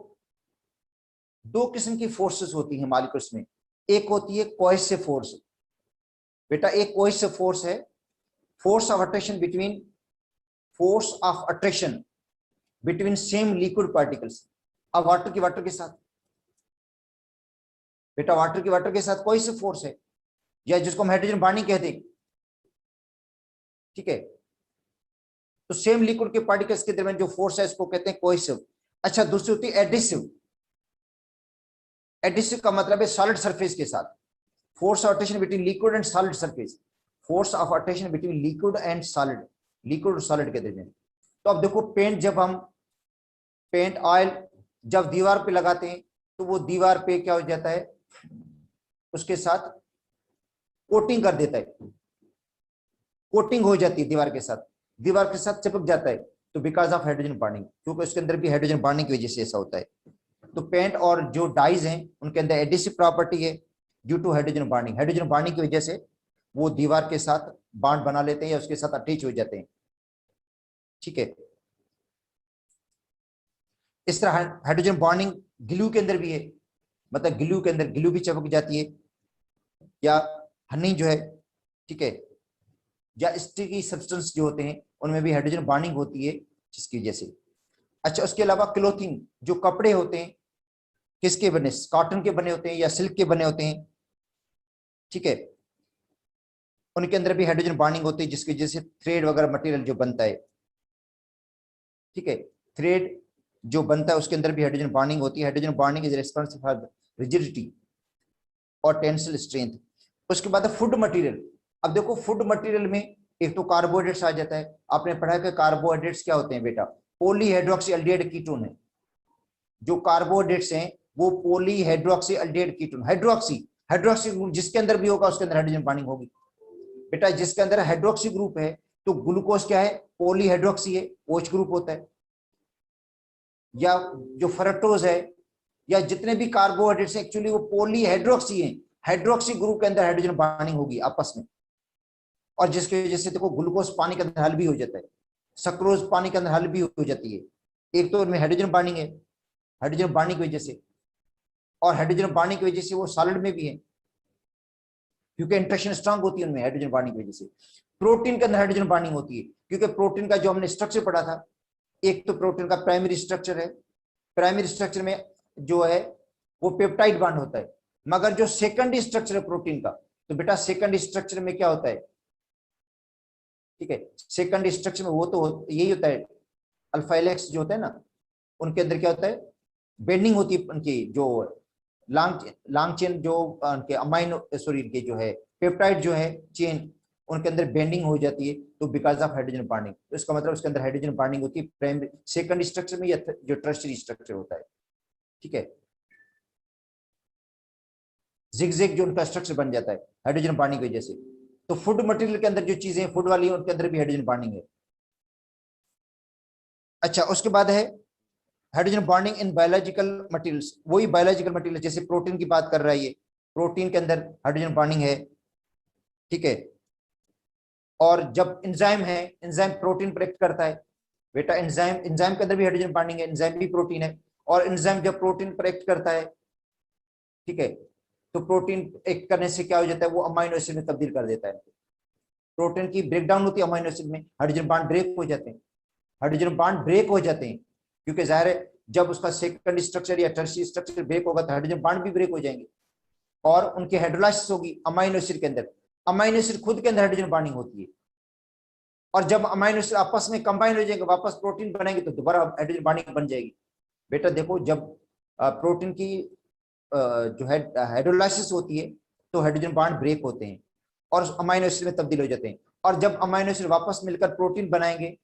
दो किस्म की फोर्सेस होती हैं मॉलिक्यूल्स में, एक होती है कोहेसिव फोर्स। बेटा एक कोहेसिव फोर्स है, force of attraction between, force of attraction between same liquid particles. अब वाटर की वाटर के साथ, बेटा वाटर की वाटर के साथ कोहेसिव फोर्स है, या जिसको हम हाइड्रोजन बॉन्डिंग कहते हैं। ठीक है, तो सेम लिक्विड के पार्टिकल्स के दरमियान जो फोर्स है इसको कहते हैं कोहेसिव। अच्छा दूसरी होती है एडिसिव। एडिसिव का मतलब है सॉलिड सरफेस के साथ, force of attraction between liquid and solid surface, force of attraction between liquid and solid, liquid और सॉलिड के दरमियान। तो अब देखो पेंट, जब हम पेंट ऑयल जब दीवार पे लगाते हैं तो वो दीवार पे क्या हो जाता है, उसके साथ कोटिंग कर देता है, कोटिंग हो जाती है दीवार के साथ चिपक जाता है। तो बिकॉज ऑफ हाइड्रोजन बॉन्डिंग, क्योंकि उसके अंदर भी हाइड्रोजन बॉन्डिंग की वजह से ऐसा होता है। तो पेंट और जो डाइज हैं उनके अंदर एडिसिव प्रॉपर्टी है due to hydrogen bonding. Hydrogen bonding की वजह से वो दीवार के साथ बॉन्ड बना लेते हैं या उसके साथ अटैच हो जाते हैं। ठीक है, इस तरह हाइड्रोजन बॉन्डिंग ग्लू के अंदर भी है, मतलब ग्लू के अंदर ग्लू भी चिपक जाती है, या हनी जो है, ठीक है, या स्टिकी सब्सटेंस जो होते हैं उनमें भी हाइड्रोजन बॉन्डिंग होती है जिसकी वजह से। अच्छा, उसके अलावा क्लोथिंग, जो कपड़े होते हैं किसके बने, कॉटन के बने होते हैं या सिल्क के बने होते हैं, ठीक है, उनके अंदर भी हाइड्रोजन बॉन्डिंग होती है जिसकी वजह से थ्रेड वगैरह मटेरियल जो बनता है, ठीक है, थ्रेड जो बनता है उसके अंदर भी हाइड्रोजन बॉन्डिंग होती है। Hydrogen bonding is responsible for rigidity और टेंसिल स्ट्रेंथ। उसके बाद फूड मटेरियल। अब देखो फूड मटेरियल में एक तो कार्बोहाइड्रेट्स आ जाता है। आपने पढ़ा है कि कार्बोहाइड्रेट्स क्या होते हैं बेटा, पॉलीहाइड्रोक्सीएल्डिहाइड कीटोन है। जो कार्बोहाइड्रेट्स हैं वो पॉलीहाइड्रोक्सीएल्डिहाइड कीटोन, हाइड्रोक्सी ग्रुप जिसके अंदर भी होगा उसके अंदर हाइड्रोजन बॉन्डिंग होगी। बेटा जिसके अंदर हाइड्रोक्सी ग्रुप है तो ग्लूकोज क्या है, पॉलीहाइड्रोक्सी है, OH ग्रुप होता है। या जो फ्रक्टोज है या जितने भी कार्बोहाइड्रेट्स हैं एक्चुअली वो पॉलीहाइड्रोक्सी हैं, हाइड्रोक्सी ग्रुप के अंदर हाइड्रोजन बॉन्डिंग होगी आपस में। और जिसकी वजह से देखो ग्लूकोज पानी के अंदर हल भी हो जाता है, सक्रोज पानी के अंदर हल भी हो जाती है। एक तो उनमें हाइड्रोजन बॉन्डिंग है, हाइड्रोजन बॉन्डिंग की वजह से, और हाइड्रोजन बॉन्डिंग की वजह से वो सॉलिड में भी है क्योंकि इंटरेक्शन स्ट्रांग होती है उनमें हाइड्रोजन बॉन्डिंग की वजह से। प्रोटीन के अंदर हाइड्रोजन बॉन्डिंग होती है क्योंकि प्रोटीन का जो हमने स्ट्रक्चर पढ़ा था, एक तो प्रोटीन का प्राइमरी स्ट्रक्चर है, प्राइमरी स्ट्रक्चर में जो है वो पेप्टाइड बॉन्ड होता है। मगर जो सेकेंडरी स्ट्रक्चर है प्रोटीन का, तो बेटा सेकेंडरी स्ट्रक्चर में क्या होता है, ठीक है, सेकेंडरी स्ट्रक्चर में वो तो यही होता है, अल्फा हेलिक्स जो होता है ना, उनके अंदर क्या होता है, बेंडिंग होती है उनकी जो लॉन्ग चेन जो उनके अमाइनो सॉरी इनके जो है पेप्टाइड जो है चेन, उनके अंदर बेंडिंग हो जाती है तो बिकॉज ऑफ हाइड्रोजन बॉन्डिंग। तो इसका मतलब उसके अंदर हाइड्रोजन बॉन्डिंग होती है प्राइमरी सेकेंडरी स्ट्रक्चर में या जो टर्शियरी स्ट्रक्चर होता है, ठीक है। जिगजैग जो उनका स्ट्रक्चर बन जाता है हाइड्रोजन बॉन्डिंग की वजह से। तो फूड मटेरियल के अंदर जो चीजें फूड वाली है उनके अंदर भी हाइड्रोजन बॉन्डिंग है। अच्छा, उसके बाद है hydrogen bonding in biological materials. वही बायोलॉजिकल मटेरियल जैसे प्रोटीन की बात कर रहा है, ये प्रोटीन के अंदर हाइड्रोजन बॉन्डिंग है, ठीक है। और जब एंजाइम है, एंजाइम प्रोटीन पर एक्ट करता है बेटा, एंजाइम के अंदर भी हाइड्रोजन बॉन्डिंग है, एंजाइम भी प्रोटीन है। और एंजाइम जब प्रोटीन पर एक्ट करता है, ठीक है, तो प्रोटीन एक्ट करने से क्या हो जाता है, वो अमाइनो एसिड में तब्दील कर देता है। प्रोटीन की ब्रेकडाउन होती है अमाइनो एसिड में, हाइड्रोजन बॉन्ड ब्रेक हो जाते हैं, हाइड्रोजन बॉन्ड ब्रेक हो जाते हैं क्योंकि जाहिर है जब उसका सेकंड स्ट्रक्चर या टर्शियरी स्ट्रक्चर ब्रेक होगा तो हाइड्रोजन बॉन्ड भी ब्रेक हो जाएंगे और उनकी हाइड्रोलाइसिस होगी अमाइनो एसिड के अंदर। अमाइनो एसिड खुद के अंदर हाइड्रोजन बॉन्डिंग होती है और जब अमाइनो एसिड आपस में कंबाइन हो जाएंगे वापस प्रोटीन बनेंगे तो दोबारा हाइड्रोजन बॉन्डिंग बन जाएगी। बेटा देखो जब प्रोटीन की जो है हाइड्रोलाइसिस होती है तो हाइड्रोजन बॉन्ड ब्रेक होते हैं और अमाइनो एसिड में तब्दील हो जाते हैं। और जब अमाइनो एसिड वापस मिलकर प्रोटीन बनाएंगे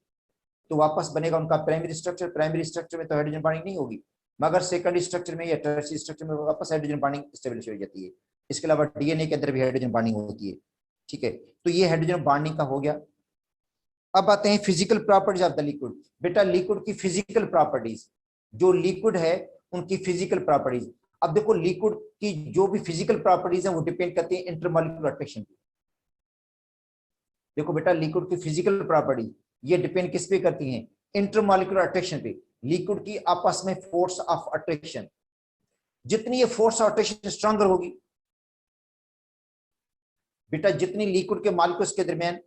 तो वापस बनेगा उनका प्राइमरी स्ट्रक्चर। प्राइमरी स्ट्रक्चर में तो हाइड्रोजन बॉन्डिंग नहीं होगी मगर सेकेंडरी स्ट्रक्चर में या टर्शियरी स्ट्रक्चर में वापस हाइड्रोजन बॉन्डिंग स्टेबलिश हो जाती है। इसके अलावा डीएनए के अंदर भी हाइड्रोजन बॉन्डिंग होती है, ठीक है। तो ये हाइड्रोजन बॉन्डिंग का हो गया। अब आते हैं physical properties of the liquid. बेटा लिक्विड की फिजिकल प्रॉपर्टीज, जो लिक्विड है उनकी फिजिकल प्रॉपर्टीज। अब देखो लिक्विड की जो भी फिजिकल प्रॉपर्टीज है वो डिपेंड करती है इंटरमॉलिक्यूलर अट्रैक्शन पे। देखो बेटा लिक्विड की फिजिकल प्रॉपर्टी ये डिपेंड किस पे करती हैं, इंटरमॉलिक्यूलर अट्रैक्शन पे। लिक्विड की आपस में फोर्स ऑफ अट्रैक्शन, जितनी ये फोर्स ऑफ अट्रैक्शन स्ट्रॉन्गर होगी बेटा, जितनी लिक्विड के मॉलिक्यूल्स के दरमियान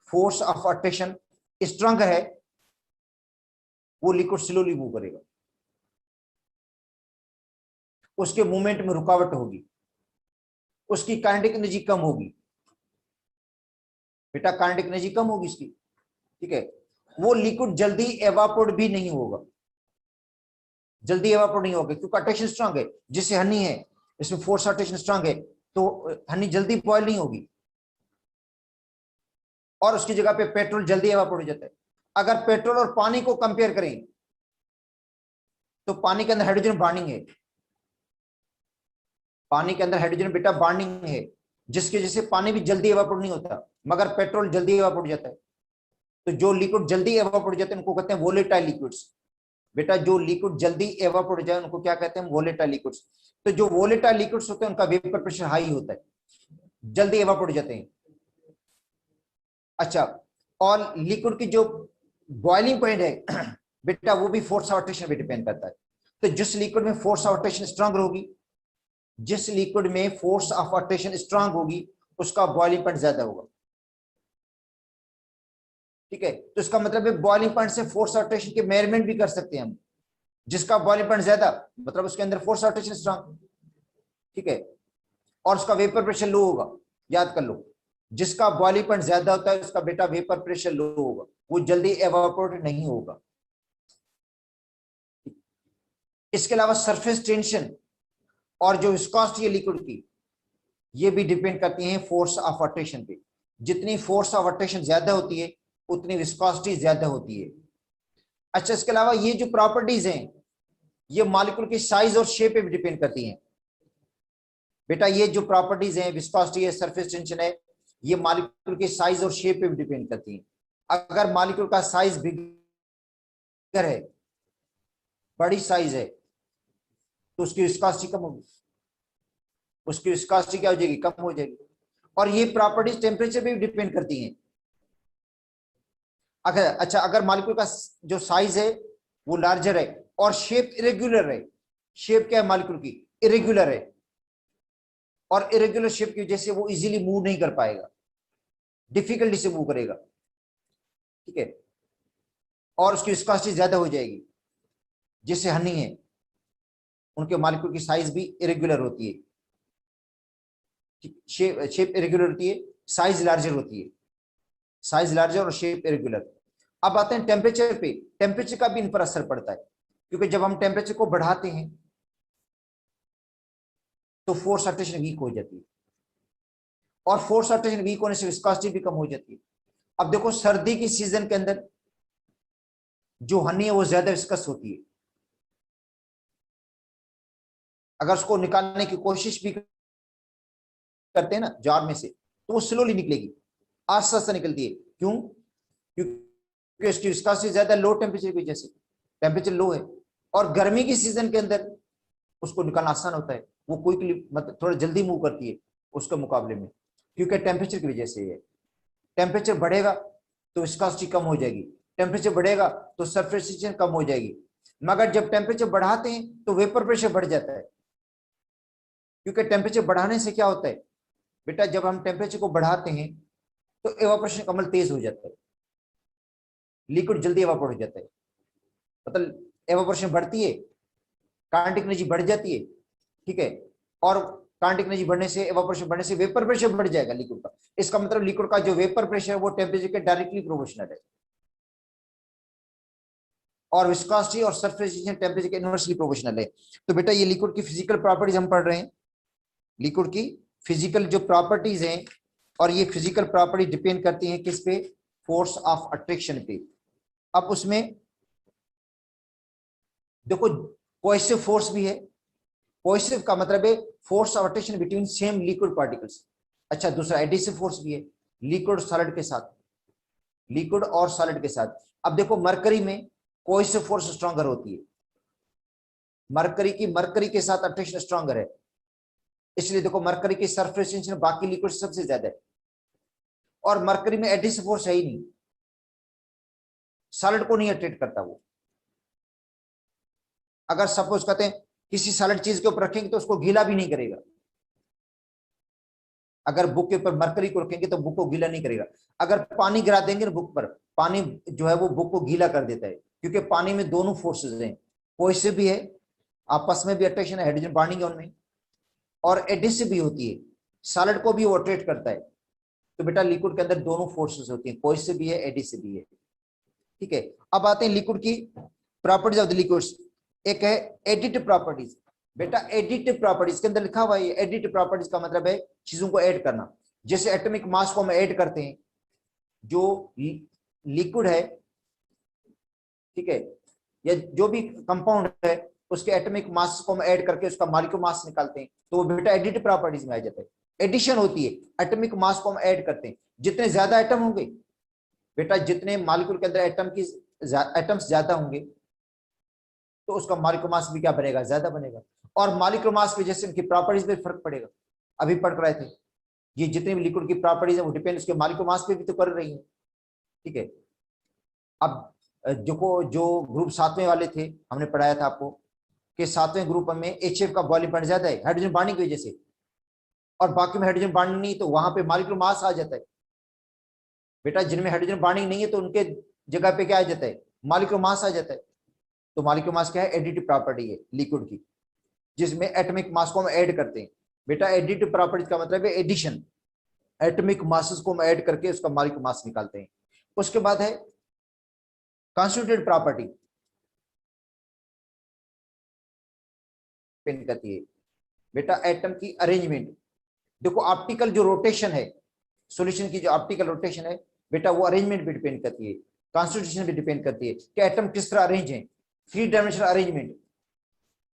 फोर्स ऑफ अट्रैक्शन स्ट्रॉन्गर है वो लिक्विड स्लोली मूव करेगा, उसके मूवमेंट में रुकावट होगी, उसकी काइनेटिक एनर्जी कम होगी बेटा, काइनेटिक एनर्जी कम होगी इसकी, ठीक है। वो लिक्विड जल्दी एवापोरेट भी नहीं होगा, जल्दी एवापोरेट नहीं होगा क्योंकि अट्रैक्शन स्ट्रांग है। जैसे हनी है इसमें फोर्स अट्रैक्शन स्ट्रांग है तो हनी जल्दी बॉयल नहीं होगी और उसकी जगह पे पेट्रोल जल्दी एवापोरेट हो जाता है। अगर पेट्रोल और पानी को कंपेयर करें तो पानी के अंदर हाइड्रोजन बॉन्डिंग है, पानी के अंदर हाइड्रोजन बेटा बॉन्डिंग है जिसकी वजह से पानी भी जल्दी एवापोरेट नहीं होता, मगर पेट्रोल जल्दी एवापोरेट जाता है। तो जो लिक्विड जल्दी एवापोरेट जाते हैं उनको कहते हैं वोलेटाइल लिक्विड्स। बेटा जो लिक्विड जल्दी एवापोरेट जाए उनको क्या कहते हैं? Volatile liquids. तो जो वोलेटाइल लिक्विड्स होते हैं उनका वेपर प्रेशर हाई होता है, जल्दी एवापोरेट जाते हैं। अच्छा, और लिक्विड की जो बॉइलिंग पॉइंट है बेटा वो भी फोर्स ऑफ रोटेशन पे डिपेंड करता है। तो जिस लिक्विड में फोर्स ऑफ रोटेशन स्ट्रांग होगी, जिस लिक्विड में फोर्स ऑफ रोटेशन स्ट्रांग होगी उसका बॉइलिंग पॉइंट ज्यादा होगा। ठीक है, तो इसका मतलब है बॉइलिंग पॉइंट से फोर्स ऑफ रोटेशन के मेजरमेंट भी कर सकते हैं हम। जिसका बॉइलिंग पॉइंट ज्यादा मतलब उसके अंदर फोर्स ऑफ रोटेशन स्ट्रांग। ठीक है, और उसका वेपर प्रेशर लो होगा, याद कर लो। जिसका बॉइलिंग पॉइंट ज्यादा होता है उसका बेटा वेपर प्रेशर लो होगा, वो जल्दी एवापोरेट नहीं होगा। इसके अलावा सरफेस टेंशन और जो विस्कोसिटी है लिक्विड की, ये भी डिपेंड करती है फोर्स ऑफ रोटेशन पे। जितनी फोर्स ऑफ रोटेशन ज्यादा होती है उतनी विस्कोसिटी ज्यादा होती है। अच्छा, इसके अलावा ये जो प्रॉपर्टीज हैं ये मॉलिक्यूल की साइज और शेप पे भी डिपेंड करती हैं। बेटा ये जो प्रॉपर्टीज हैं, विस्कोसिटी है, सरफेस टेंशन है, ये मॉलिक्यूल की साइज और शेप पे भी डिपेंड करती हैं। अगर मॉलिक्यूल का साइज बिगर है, बड़ी साइज है, तो उसकी विस्कोसिटी कम होगी, उसकी विस्कोसिटी क्या हो जाएगी? कम हो जाएगी। और ये प्रॉपर्टीज टेम्परेचर पे भी डिपेंड करती हैं। अगर मॉलिक्यूल का जो साइज है वो लार्जर है और शेप इरेगुलर है, शेप क्या है मॉलिक्यूल की? इरेगुलर है, और इरेगुलर शेप की वजह से वो इजीली मूव नहीं कर पाएगा, डिफिकल्टी से मूव करेगा। ठीक है, और उसकी विस्कोसिटी ज्यादा हो जाएगी। जैसे हनी है, उनके मॉलिक्यूल की साइज भी इरेगुलर होती है, शेप इरेगुलर होती है, साइज लार्जर होती है, साइज लार्जर और शेप इरेगुलर। अब आते हैं टेम्परेचर पे। टेम्परेचर का भी इन पर असर पड़ता है, क्योंकि जब हम टेम्परेचर को बढ़ाते हैं तो फोर्स ऑफ रोटेशन वीक हो जाती है, और फोर्स ऑफ रोटेशन वीक होने से विस्कोसिटी भी कम हो जाती है। अब देखो सर्दी की सीजन के अंदर जो हनी है वो ज्यादा विस्कस होती है। अगर उसको निकालने की कोशिश भी करते हैं ना जार में से, तो वो स्लोली निकलेगी, आस्ते आस्ते निकलती है। क्यों? क्योंकि इसकी विस्कोसिटी ज्यादा, लो टेम्परेचर की वजह से, टेम्परेचर लो है। और गर्मी की सीजन के अंदर उसको निकालना आसान होता है, वो क्विकली मतलब थोड़ा जल्दी मूव करती है उसके मुकाबले में, क्योंकि टेम्परेचर की वजह से है। टेम्परेचर बढ़ेगा तो विस्कोसिटी कम हो जाएगी, टेम्परेचर बढ़ेगा तो सरफेस टेंशन कम हो जाएगी। मगर जब टेम्परेचर बढ़ाते हैं तो वेपर प्रेशर बढ़ जाता है, क्योंकि टेम्परेचर बढ़ाने से क्या होता है बेटा? जब हम टेम्परेचर को बढ़ाते हैं तो एवापोरेशन का अमल तेज हो जाता है, लिक्विड जल्दी एवापोरेट हो जाता है। मतलब एवापोरेशन बढ़ती है, काइनेटिक एनर्जी बढ़ जाती है। ठीक है, और काइनेटिक एनर्जी बढ़ने से, एवापोरेशन बढ़ने से वेपर प्रेशर बढ़ जाएगा लिक्विड का। इसका मतलब लिक्विड का जो वेपर प्रेशर है वो टेम्परेचर के डायरेक्टली प्रोपोर्शनल है, और विस्कोसिटी और सरफेस टेंशन टेम्परेचर के इनवर्सली प्रोपोर्शनल है। तो बेटा ये लिक्विड की फिजिकल प्रॉपर्टीज हम पढ़ रहे हैं, लिक्विड की फिजिकल जो प्रॉपर्टीज हैं, और ये फिजिकल प्रॉपर्टी डिपेंड करती हैं किस पे? फोर्स ऑफ अट्रैक्शन पे। अब उसमें देखो कोएसिव फोर्स भी है। कोएसिव का मतलब है force of attraction between same liquid particles. अच्छा, दूसरा एडिसिव फोर्स भी है, लिक्विड सॉलिड के साथ, लिक्विड और सॉलिड के साथ। अब देखो मरकरी में कोएसिव फोर्स स्ट्रॉन्गर होती है, मरकरी के साथ अट्रैक्शन स्ट्रॉन्गर है, इसलिए देखो मरकरी की सरफेस टेंशन बाकी लिक्विड सबसे ज्यादा है, और मरकरी में एडिसिव फोर्स है ही नहीं, सॉलिड को नहीं अट्रैक्ट करता वो। अगर सपोज कहते हैं किसी सॉलिड चीज के ऊपर रखेंगे तो उसको गीला भी नहीं करेगा, अगर बुक के ऊपर मरकरी को रखेंगे तो बुक को गीला नहीं करेगा। अगर पानी गिरा देंगे ना बुक पर, पानी जो है वो बुक को गीला कर देता है, क्योंकि पानी में दोनों फोर्सेस हैं, कोएसिव भी है, आपस में भी अट्रैक्शन है, हाइड्रोजन बॉन्डिंग है उनमें, और एडिसिव भी होती है, सॉलिड को भी वो अट्रैक्ट करता है। तो बेटा लिक्विड के अंदर दोनों फोर्सेस होती हैं, कोएसिव भी है, एडिसिव भी है। ठीक है, अब आते हैं लिक्विड की प्रॉपर्टीज ऑफ द लिक्विड्स। एक है एडिटिव प्रॉपर्टीज। बेटा एडिटिव प्रॉपर्टीज के अंदर लिखा हुआ है, एडिटिव प्रॉपर्टीज का मतलब है चीजों को ऐड करना। जैसे एटॉमिक मास को हम ऐड करते हैं, जो लिक्विड है, ठीक है, या जो भी कंपाउंड है उसके एटॉमिक मास को हम ऐड करके उसका मॉलिक्यूलर मास निकालते हैं, तो वो बेटा एडिटिव प्रॉपर्टीज में आ जाता है। एडिशन होती है, एटॉमिक मास को हम ऐड करते हैं। जितने ज्यादा एटम होंगे बेटा, जितने मॉलिक्यूल के अंदर एटम्स ज्यादा होंगे तो उसका मॉलिक्यूलर मास भी क्या बनेगा, ज्यादा बनेगा। और मॉलिक्यूलर मास की वजह से उनकी प्रॉपर्टीज में फर्क पड़ेगा। अभी पढ़ रहे थे, ये जितने भी लिक्विड की प्रॉपर्टीज है वो डिपेंड उसके मॉलिक्यूलर मास पे भी तो कर रही है। ठीक है, अब जो ग्रुप 7वें वाले थे, हमने पढ़ाया था आपको कि 7वें ग्रुप में HF का बॉइलिंग पॉइंट ज्यादा है हाइड्रोजन बॉन्डिंग की वजह से, और बाकी में हाइड्रोजन बॉन्डिंग नहीं, तो वहां पे मॉलिक्यूलर मास आ जाता है। बेटा जिनमें हाइड्रोजन बॉन्डिंग नहीं है तो उनके जगह पे क्या आ जाता है, मॉलिक्यूलर मास आ जाता है। तो मॉलिक्यूलर मास क्या है, एडिटिव प्रॉपर्टी है लिक्विड की, जिसमें एटॉमिक मास को हम ऐड करते हैं। बेटा एडिटिव प्रॉपर्टी का मतलब है एडिशन, एटॉमिक मासेस को हम ऐड करके उसका मॉलिक्यूलर मास निकालते हैं। उसके बाद है कॉन्स्टिट्यूटिव प्रॉपर्टी, डिपेंड करती है बेटा एटम की अरेंजमेंट। देखो ऑप्टिकल जो रोटेशन है, सॉल्यूशन की जो ऑप्टिकल रोटेशन है बेटा, वो अरेंजमेंट पे डिपेंड करती है, कॉन्स्टिट्यूशन पे डिपेंड करती है कि एटम किस तरह अरेंज है, 3 डायमेंशनल अरेंजमेंट।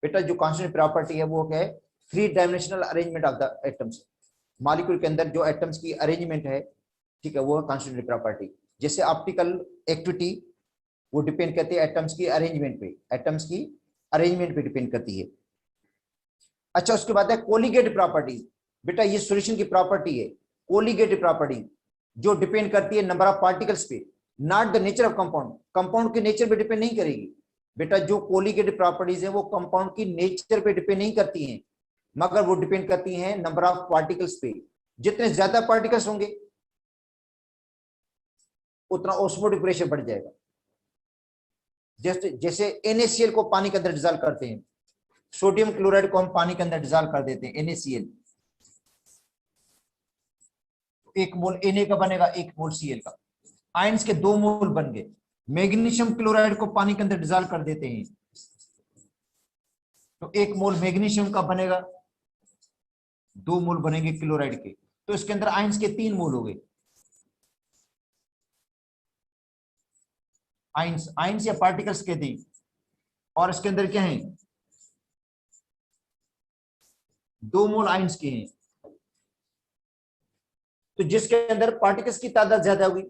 बेटा जो कॉन्स्टिट्यूटिव प्रॉपर्टी है वो क्या है, 3 dimensional arrangement of the atoms. Molecule के अंदर जो एटम्स की अरेंजमेंट है, ठीक है, वो है कॉन्स्टिट्यूटिव प्रॉपर्टी। जैसे ऑप्टिकल एक्टिविटी वो डिपेंड करती है एटम्स की अरेंजमेंट पे, एटम्स की अरेंजमेंट पे डिपेंड करती है। अच्छा, उसके बाद है कोलिगेटिव प्रॉपर्टीज। बेटा ये सॉल्यूशन की प्रॉपर्टी है कोलिगेटिव प्रॉपर्टी, जो डिपेंड करती है नंबर ऑफ पार्टिकल्स पे, not the nature of compound. Compound के नेचर पे डिपेंड नहीं करेगी बेटा, जो कोलिगेटिव प्रॉपर्टीज है वो कंपाउंड की नेचर पे डिपेंड नहीं करती हैं, मगर वो डिपेंड करती हैं नंबर ऑफ पार्टिकल्स पे। जितने ज्यादा पार्टिकल्स होंगे उतना ऑस्मोटिक प्रेशर बढ़ जाएगा। जैसे जैसे NaCl को पानी के अंदर डिजॉल्व करते हैं, सोडियम क्लोराइड को हम पानी के अंदर डिजॉल्व कर देते हैं NaCl, एक मोल Na का बनेगा, एक मोल Cl का, आयंस के 2 मोल बन गए। मैग्नीशियम क्लोराइड को पानी के अंदर डिजॉल्व कर देते हैं तो 1 मोल मैग्नीशियम का बनेगा, 2 मोल बनेंगे क्लोराइड के, तो इसके अंदर आयंस के 3 मोल हो गए। आयंस आयंस या पार्टिकल्स कहते हैं, और इसके अंदर क्या है, 2 मोल आयंस के हैं। तो जिसके अंदर पार्टिकल्स की तादाद ज्यादा होगी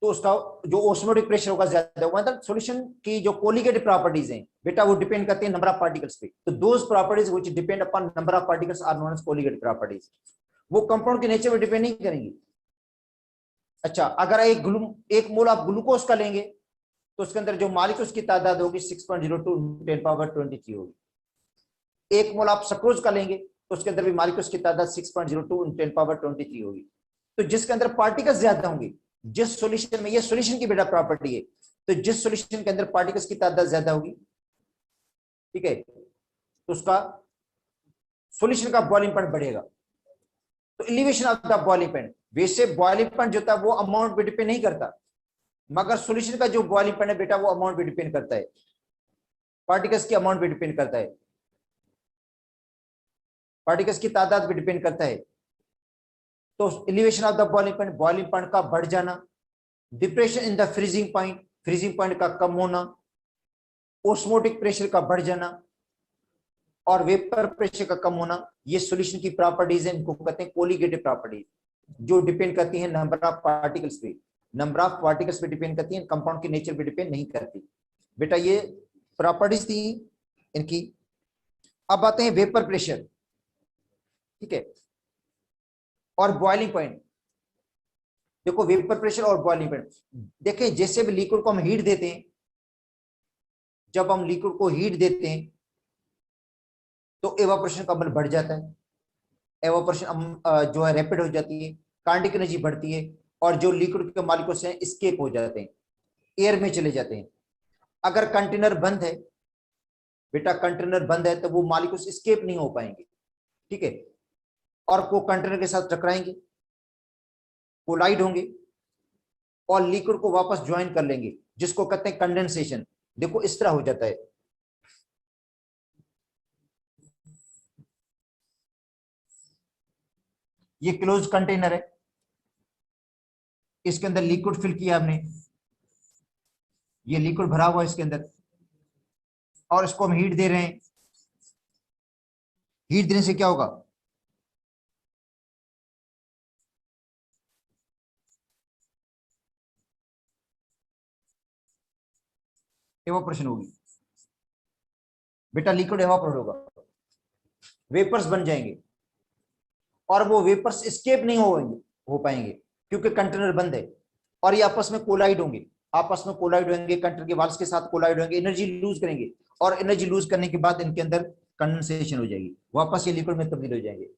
तो उसका जो ऑस्मोटिक प्रेशर होगा ज्यादा होगा। मतलब सॉल्यूशन की जो कोलिगेटिव प्रॉपर्टीज हैं बेटा वो डिपेंड करती है नंबर ऑफ पार्टिकल्स पे। तो those properties which depend upon number of particles are known as colligative properties. वो कंपाउंड के नेचर पे डिपेंड नहीं करेंगी। अच्छा, अगर एक मोल आप ग्लूकोज का लेंगे तो उसके अंदर जो मॉलिक्यूल्स की तादाद होगी 6.02 10 पावर 23 होगी। एक मोल आप सक्रोज का लेंगे तो उसके अंदर भी मॉलिक्यूल्स की तादाद 6.02 10 पावर 23 होगी। तो जिसके अंदर पार्टिकल्स ज्यादा होंगे, जिस सॉल्यूशन में, ये सॉल्यूशन की बेटा प्रॉपर्टी है, तो जिस सॉल्यूशन के अंदर पार्टिकल्स की तादाद ज्यादा होगी, ठीक है, तो उसका सॉल्यूशन का बॉइलिंग पॉइंट बढ़ेगा। तो elevation of the boiling point, वैसे बॉइलिंग पॉइंट जो था वो अमाउंट पे डिपेंड नहीं करता, मगर सॉल्यूशन का जो बॉइलिंग पॉइंट है बेटा वो अमाउंट पे डिपेंड करता है, पार्टिकल्स की अमाउंट पे डिपेंड करता है, पार्टिकल्स की तादाद पे डिपेंड करता है। तो elevation of the boiling point का बढ़ जाना, depression in the freezing point का कम होना, ऑस्मोटिक प्रेशर का बढ़ जाना और वेपर प्रेशर का कम होना, ये सॉल्यूशन की प्रॉपर्टीज हैं, इनको कहते हैं कोलिगेटिव प्रॉपर्टीज, जो डिपेंड करती हैं नंबर ऑफ पार्टिकल्स पे। नंबर ऑफ पार्टिकल्स पे डिपेंड करती हैं, कंपाउंड के नेचर पे डिपेंड नहीं करती। बेटा ये प्रॉपर्टीज थी इनकी। अब आते हैं वेपर प्रेशर, ठीक है, और बॉइलिंग पॉइंट। देखो वेपर प्रेशर और बॉइलिंग पॉइंट, देखें जैसे भी लिक्विड को हम हीट देते हैं, जब हम लिक्विड को हीट देते हैं तो एवापोरेशन का बल बढ़ जाता है, एवापोरेशन जो है रैपिड हो जाती है, काइनेटिक एनर्जी बढ़ती है, और जो लिक्विड के मॉलिक्यूल्स हैं एस्केप हो जाते हैं, एयर में चले जाते हैं। अगर कंटेनर बंद है बेटा, कंटेनर बंद है तो वो मॉलिक्यूल्स एस्केप नहीं हो पाएंगे, ठीक है, और वो कंटेनर के साथ टकराएंगे, कोलाइड होंगे और लिक्विड को वापस ज्वाइन कर लेंगे, जिसको कहते हैं कंडेंसेशन। देखो इस तरह हो जाता है, ये क्लोज कंटेनर है, इसके अंदर लिक्विड फिल किया आपने, ये लिक्विड भरा हुआ है इसके अंदर, और इसको हम हीट दे रहे हैं, हीट देने से क्या होगा? एवापोरेशन होगी बेटा, लिक्विड एवापोरेट होगा, वेपर्स बन जाएंगे, और वो वेपर्स एस्केप नहीं हो पाएंगे क्योंकि कंटेनर बंद है, और ये आपस में कोलाइड होंगे, आपस में कोलाइड होंगे, कंटेनर के वाल्स के साथ कोलाइड होंगे, एनर्जी लूज करेंगे, और एनर्जी लूज करने के बाद इनके अंदर कंडेंसेशन हो जाएगी, वापस ये लिक्विड में तब्दील हो जाएंगे,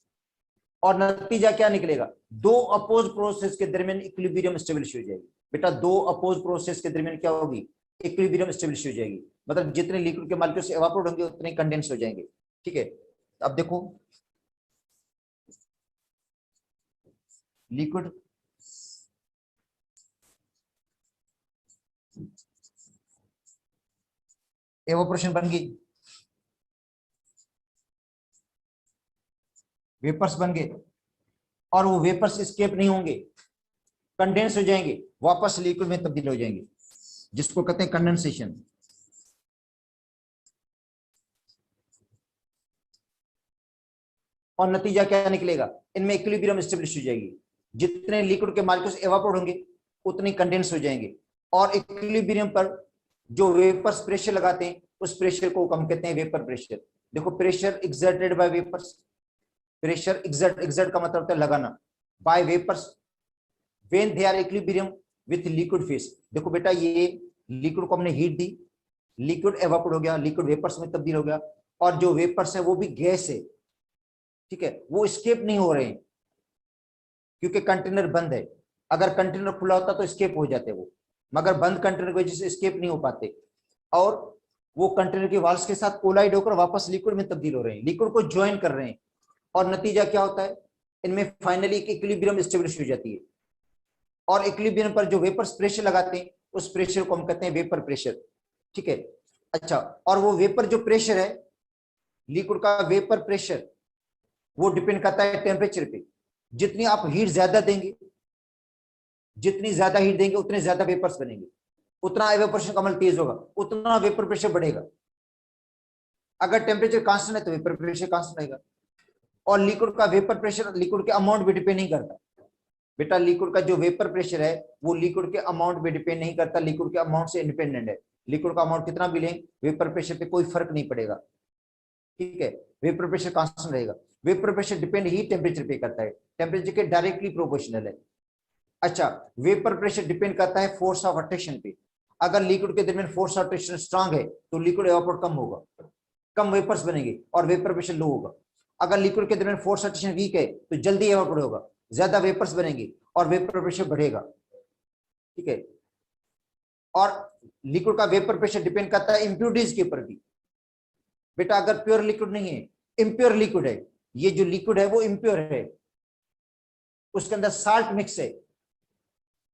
और नतीजा क्या निकलेगा? दो अपोज प्रोसेस के दरमियान इक्विलिब्रियम स्टेब्लिश हो जाएगी बेटा, दो अपोज प्रोसेस के दरमियान क्या होगी? इक्विलिब्रियम स्टेब्लिश हो जाएगी, मतलब जितने लिक्विड के मॉलिक्यूल्स एवापोरेट होंगे उतने कंडेंस हो जाएंगे। ठीक है, अब देखो लिक्विड एवापोरेशन बन गई, वेपर्स बन गए, और वो वेपर्स एस्केप नहीं होंगे, कंडेंस हो जाएंगे, वापस लिक्विड में तब्दील हो जाएंगे, जिसको कहते हैं कंडेंसेशन। और नतीजा क्या निकलेगा? इनमें इक्विलिब्रियम स्टेब्लिश हो जाएगी, जितने लिक्विड के मॉलिक्यूल्स एवापोरेट होंगे उतने कंडेंस हो जाएंगे, और इक्विलिब्रियम पर जो वेपर्स प्रेशर लगाते हैं उस प्रेशर को हम कहते हैं वेपर प्रेशर। देखो pressure exerted by vapours, pressure exert का मतलब होता है लगाना, by vapours when they are equilibrium with liquid phase. देखो बेटा ये लिक्विड को हमने हीट दी, लिक्विड एवापोरेट हो गया, लिक्विड वेपर्स में तब्दील हो गया, और जो वेपर्स है वो भी गैस है, ठीक है, वो स्केप नहीं हो रहे हैं क्योंकि कंटेनर बंद है, अगर कंटेनर खुला होता तो स्केप हो जाते वो, मगर बंद कंटेनर की वजह से स्केप नहीं हो पाते, और वो कंटेनर के वाल्स के साथ कोलाइड होकर वापस लिक्विड में तब्दील हो रहे हैं, लिक्विड को ज्वाइन कर रहे हैं, और नतीजा क्या होता है? इनमें फाइनली एक इक्विलिब्रियम स्टेब्लिश हो जाती है, और इक्विलिब्रियम पर जो वेपर्स प्रेशर लगाते हैं उस प्रेशर को हम कहते हैं वेपर प्रेशर। ठीक है, अच्छा, और वो वेपर जो प्रेशर है, लिक्विड का वेपर प्रेशर, वो डिपेंड करता है टेम्परेचर पे, जितनी आप हीट ज्यादा देंगे, जितनी ज्यादा हीट देंगे उतने ज्यादा वेपर्स बनेंगे, उतना एवेपोरेशन का अमल तेज होगा, उतना वेपर प्रेशर बढ़ेगा। अगर टेम्परेचर कांस्टेंट है तो वेपर प्रेशर कांस्टेंट रहेगा, और लिक्विड का वेपर प्रेशर लिक्विड के अमाउंट पे डिपेंड नहीं करता बेटा, लिक्विड का जो वेपर प्रेशर है वो लिक्विड के अमाउंट पे डिपेंड नहीं करता, लिक्विड के अमाउंट से इंडिपेंडेंट है, लिक्विड का अमाउंट कितना भी लें वेपर प्रेशर पे कोई फर्क नहीं पड़ेगा। ठीक है, वेपर प्रेशर कांस्टेंट रहेगा, वेपर प्रेशर डिपेंड ही टेम्परेचर पे करता है, टेम्परेचर के डायरेक्टली प्रोपोर्शनल है। अच्छा, वेपर प्रेशर डिपेंड करता है फोर्स ऑफ अट्रैक्शन पे, अगर लिक्विड के दरमियान फोर्स ऑफ अट्रैक्शन स्ट्रांग है तो लिक्विड एवापोरेट कम होगा, कम वेपर्स बनेंगे और वेपर प्रेशर लो होगा, अगर लिक्विड के दरमियान फोर्स अट्रैक्शन वीक है तो जल्दी एवापोरेट होगा, ज्यादा वेपर्स बनेंगे और वेपर प्रेशर बढ़ेगा। ठीक है, और लिक्विड का वेपर प्रेशर डिपेंड करता है इंप्योरिटीज के ऊपर भी बेटा, अगर प्योर लिक्विड नहीं है, इम्प्योर लिक्विड है, ये जो लिक्विड है वो इम्प्योर है, उसके अंदर साल्ट मिक्स है,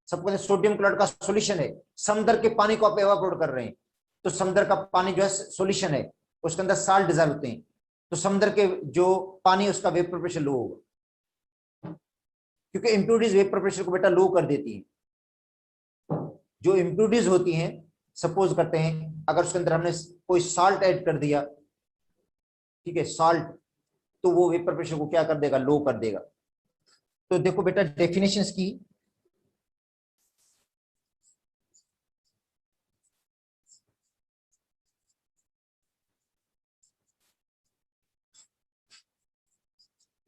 सबको सोडियम क्लोराइड का सॉल्यूशन है, समुद्र के पानी को आप एवापोरेट कर रहे हैं तो समुद्र का पानी जो है सॉल्यूशन है, उसके अंदर साल्ट डिजॉल्व होते हैं, तो समुद्र के जो पानी उसका वेपर प्रेशर लो होगा, क्योंकि इम्प्योरिटीज वेपर प्रेशर को बेटा लो कर देती है। जो इम्प्योरिटीज होती हैं, सपोज करते हैं अगर उसके अंदर हमने कोई साल्ट ऐड कर दिया, ठीक है, साल्ट, तो वो वेपर प्रेशर को क्या कर देगा? लो कर देगा। तो देखो बेटा डेफिनेशंस की,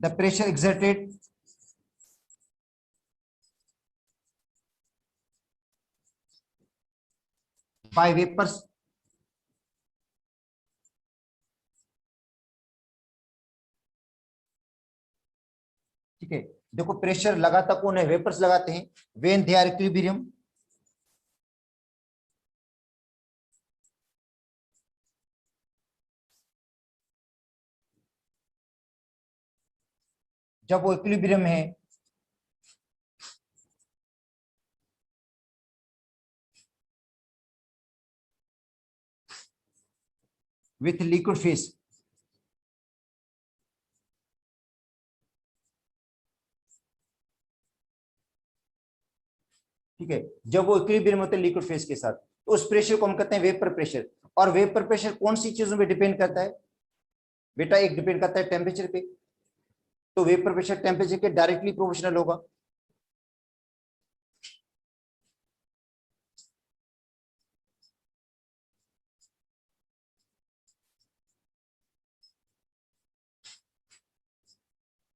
the pressure exerted by vapors ठीक है, देखो प्रेशर लगाता कौन है? वेपर्स लगाते हैं, व्हेन दे आर इक्विलिब्रियम, जब वो इक्विलिब्रियम है विथ लिक्विड फेस, ठीक है, जब वो इक्विलिब्रियम होते हैं लिक्विड फेस के साथ, तो उस प्रेशर को हम कहते हैं वेपर प्रेशर। और वेपर प्रेशर कौन सी चीजों पे डिपेंड करता है? बेटा एक डिपेंड करता है टेम्परेचर पे, तो वेपर प्रेशर टेम्परेचर के डायरेक्टली प्रोपोर्शनल होगा।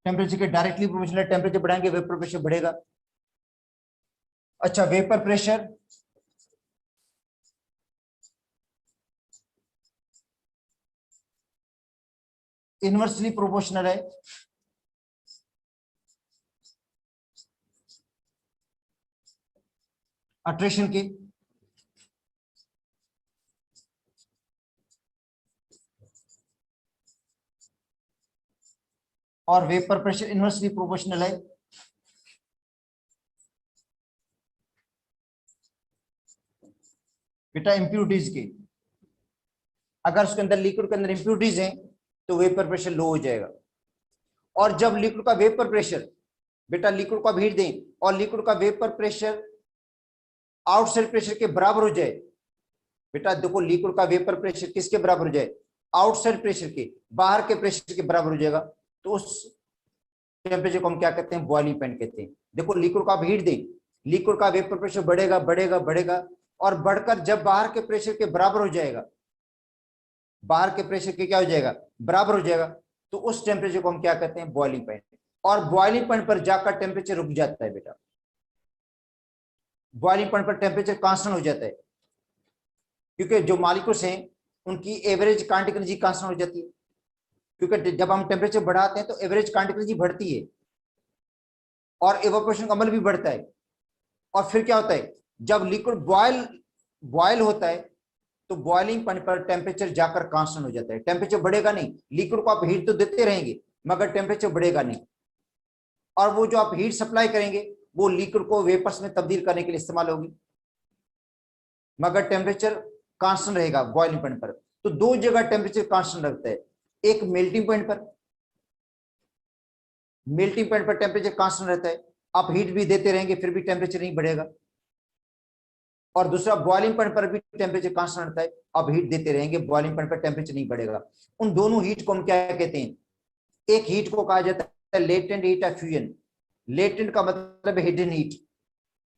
टेम्परेचर के डायरेक्टली प्रोपोर्शनल, टेम्परेचर बढ़ाएंगे वेपर प्रेशर बढ़ेगा। अच्छा, वेपर प्रेशर इनवर्सली प्रोपोर्शनल है अट्रेशन के। और वेपर प्रेशर इनवर्सली प्रोपोर्शनल है बेटा इंप्यूरिटीज के। अगर उसके अंदर लिक्विड के अंदर इंप्यूरिटीज हैं तो वेपर प्रेशर लो हो जाएगा। और जब लिक्विड का वेपर प्रेशर, बेटा लिक्विड को हीट दें और लिक्विड का वेपर प्रेशर आउटसाइड प्रेशर के बराबर हो जाए, बेटा देखो लिक्विड का वेपर प्रेशर किसके बराबर हो जाए, आउटसाइड प्रेशर के, बाहर के प्रेशर के बराबर हो जाएगा, तो उस टेम्परेचर को हम क्या कहते हैं, बॉइलिंग पॉइंट कहते हैं। देखो लिक्विड को आप हीट दें, लिक्विड का वेपर प्रेशर बढ़ेगा बढ़ेगा बढ़ेगा और बढ़कर जब बाहर के प्रेशर के बराबर हो जाएगा, बाहर के प्रेशर के क्या हो जाएगा, बराबर हो जाएगा, तो उस टेम्परेचर को हम क्या कहते हैं, बॉइलिंग पॉइंट। और बॉइलिंग पॉइंट पर जाकर टेम्परेचर रुक जाता है बेटा, बॉइलिंग पॉइंट पर टेम्परेचर कांस्टेंट हो जाता है, क्योंकि जो मॉलिक्यूल्स हैं उनकी एवरेज काइनेटिक एनर्जी कांस्टेंट हो जाती है, क्योंकि जब हम टेम्परेचर बढ़ाते हैं तो एवरेज काइनेटिक एनर्जी बढ़ती है और इवेपोरेशन का अमल भी बढ़ता है। और फिर क्या होता है, जब लिक्विड बॉयल होता है तो बॉइलिंग पॉइंट पर टेम्परेचर जाकर कांस्टेंट हो जाता है, टेम्परेचर बढ़ेगा नहीं। लिक्विड को आप हीट तो देते रहेंगे मगर टेम्परेचर बढ़ेगा नहीं, और वो जो आप हीट सप्लाई करेंगे वो लिक्विड को वेपर्स में तब्दील करने के लिए इस्तेमाल होगी, मगर टेम्परेचर कांस्टेंट रहेगा बॉइलिंग पॉइंट पर। तो दो जगह टेम्परेचर कांस्टेंट रहता है, एक मेल्टिंग पॉइंट पर, मेल्टिंग पॉइंट पर टेम्परेचर कांस्टेंट रहता है, आप हीट भी देते रहेंगे फिर भी टेम्परेचर नहीं बढ़ेगा। और दूसरा बॉइलिंग पॉइंट पर भी टेम्परेचर कांस्टेंट रहता है, आप हीट देते रहेंगे बॉइलिंग पॉइंट पर टेम्परेचर नहीं बढ़ेगा। उन दोनों हीट को हम क्या कहते हैं, एक हीट को कहा जाता है latent heat of fusion. Latent का मतलब हिडन हीट,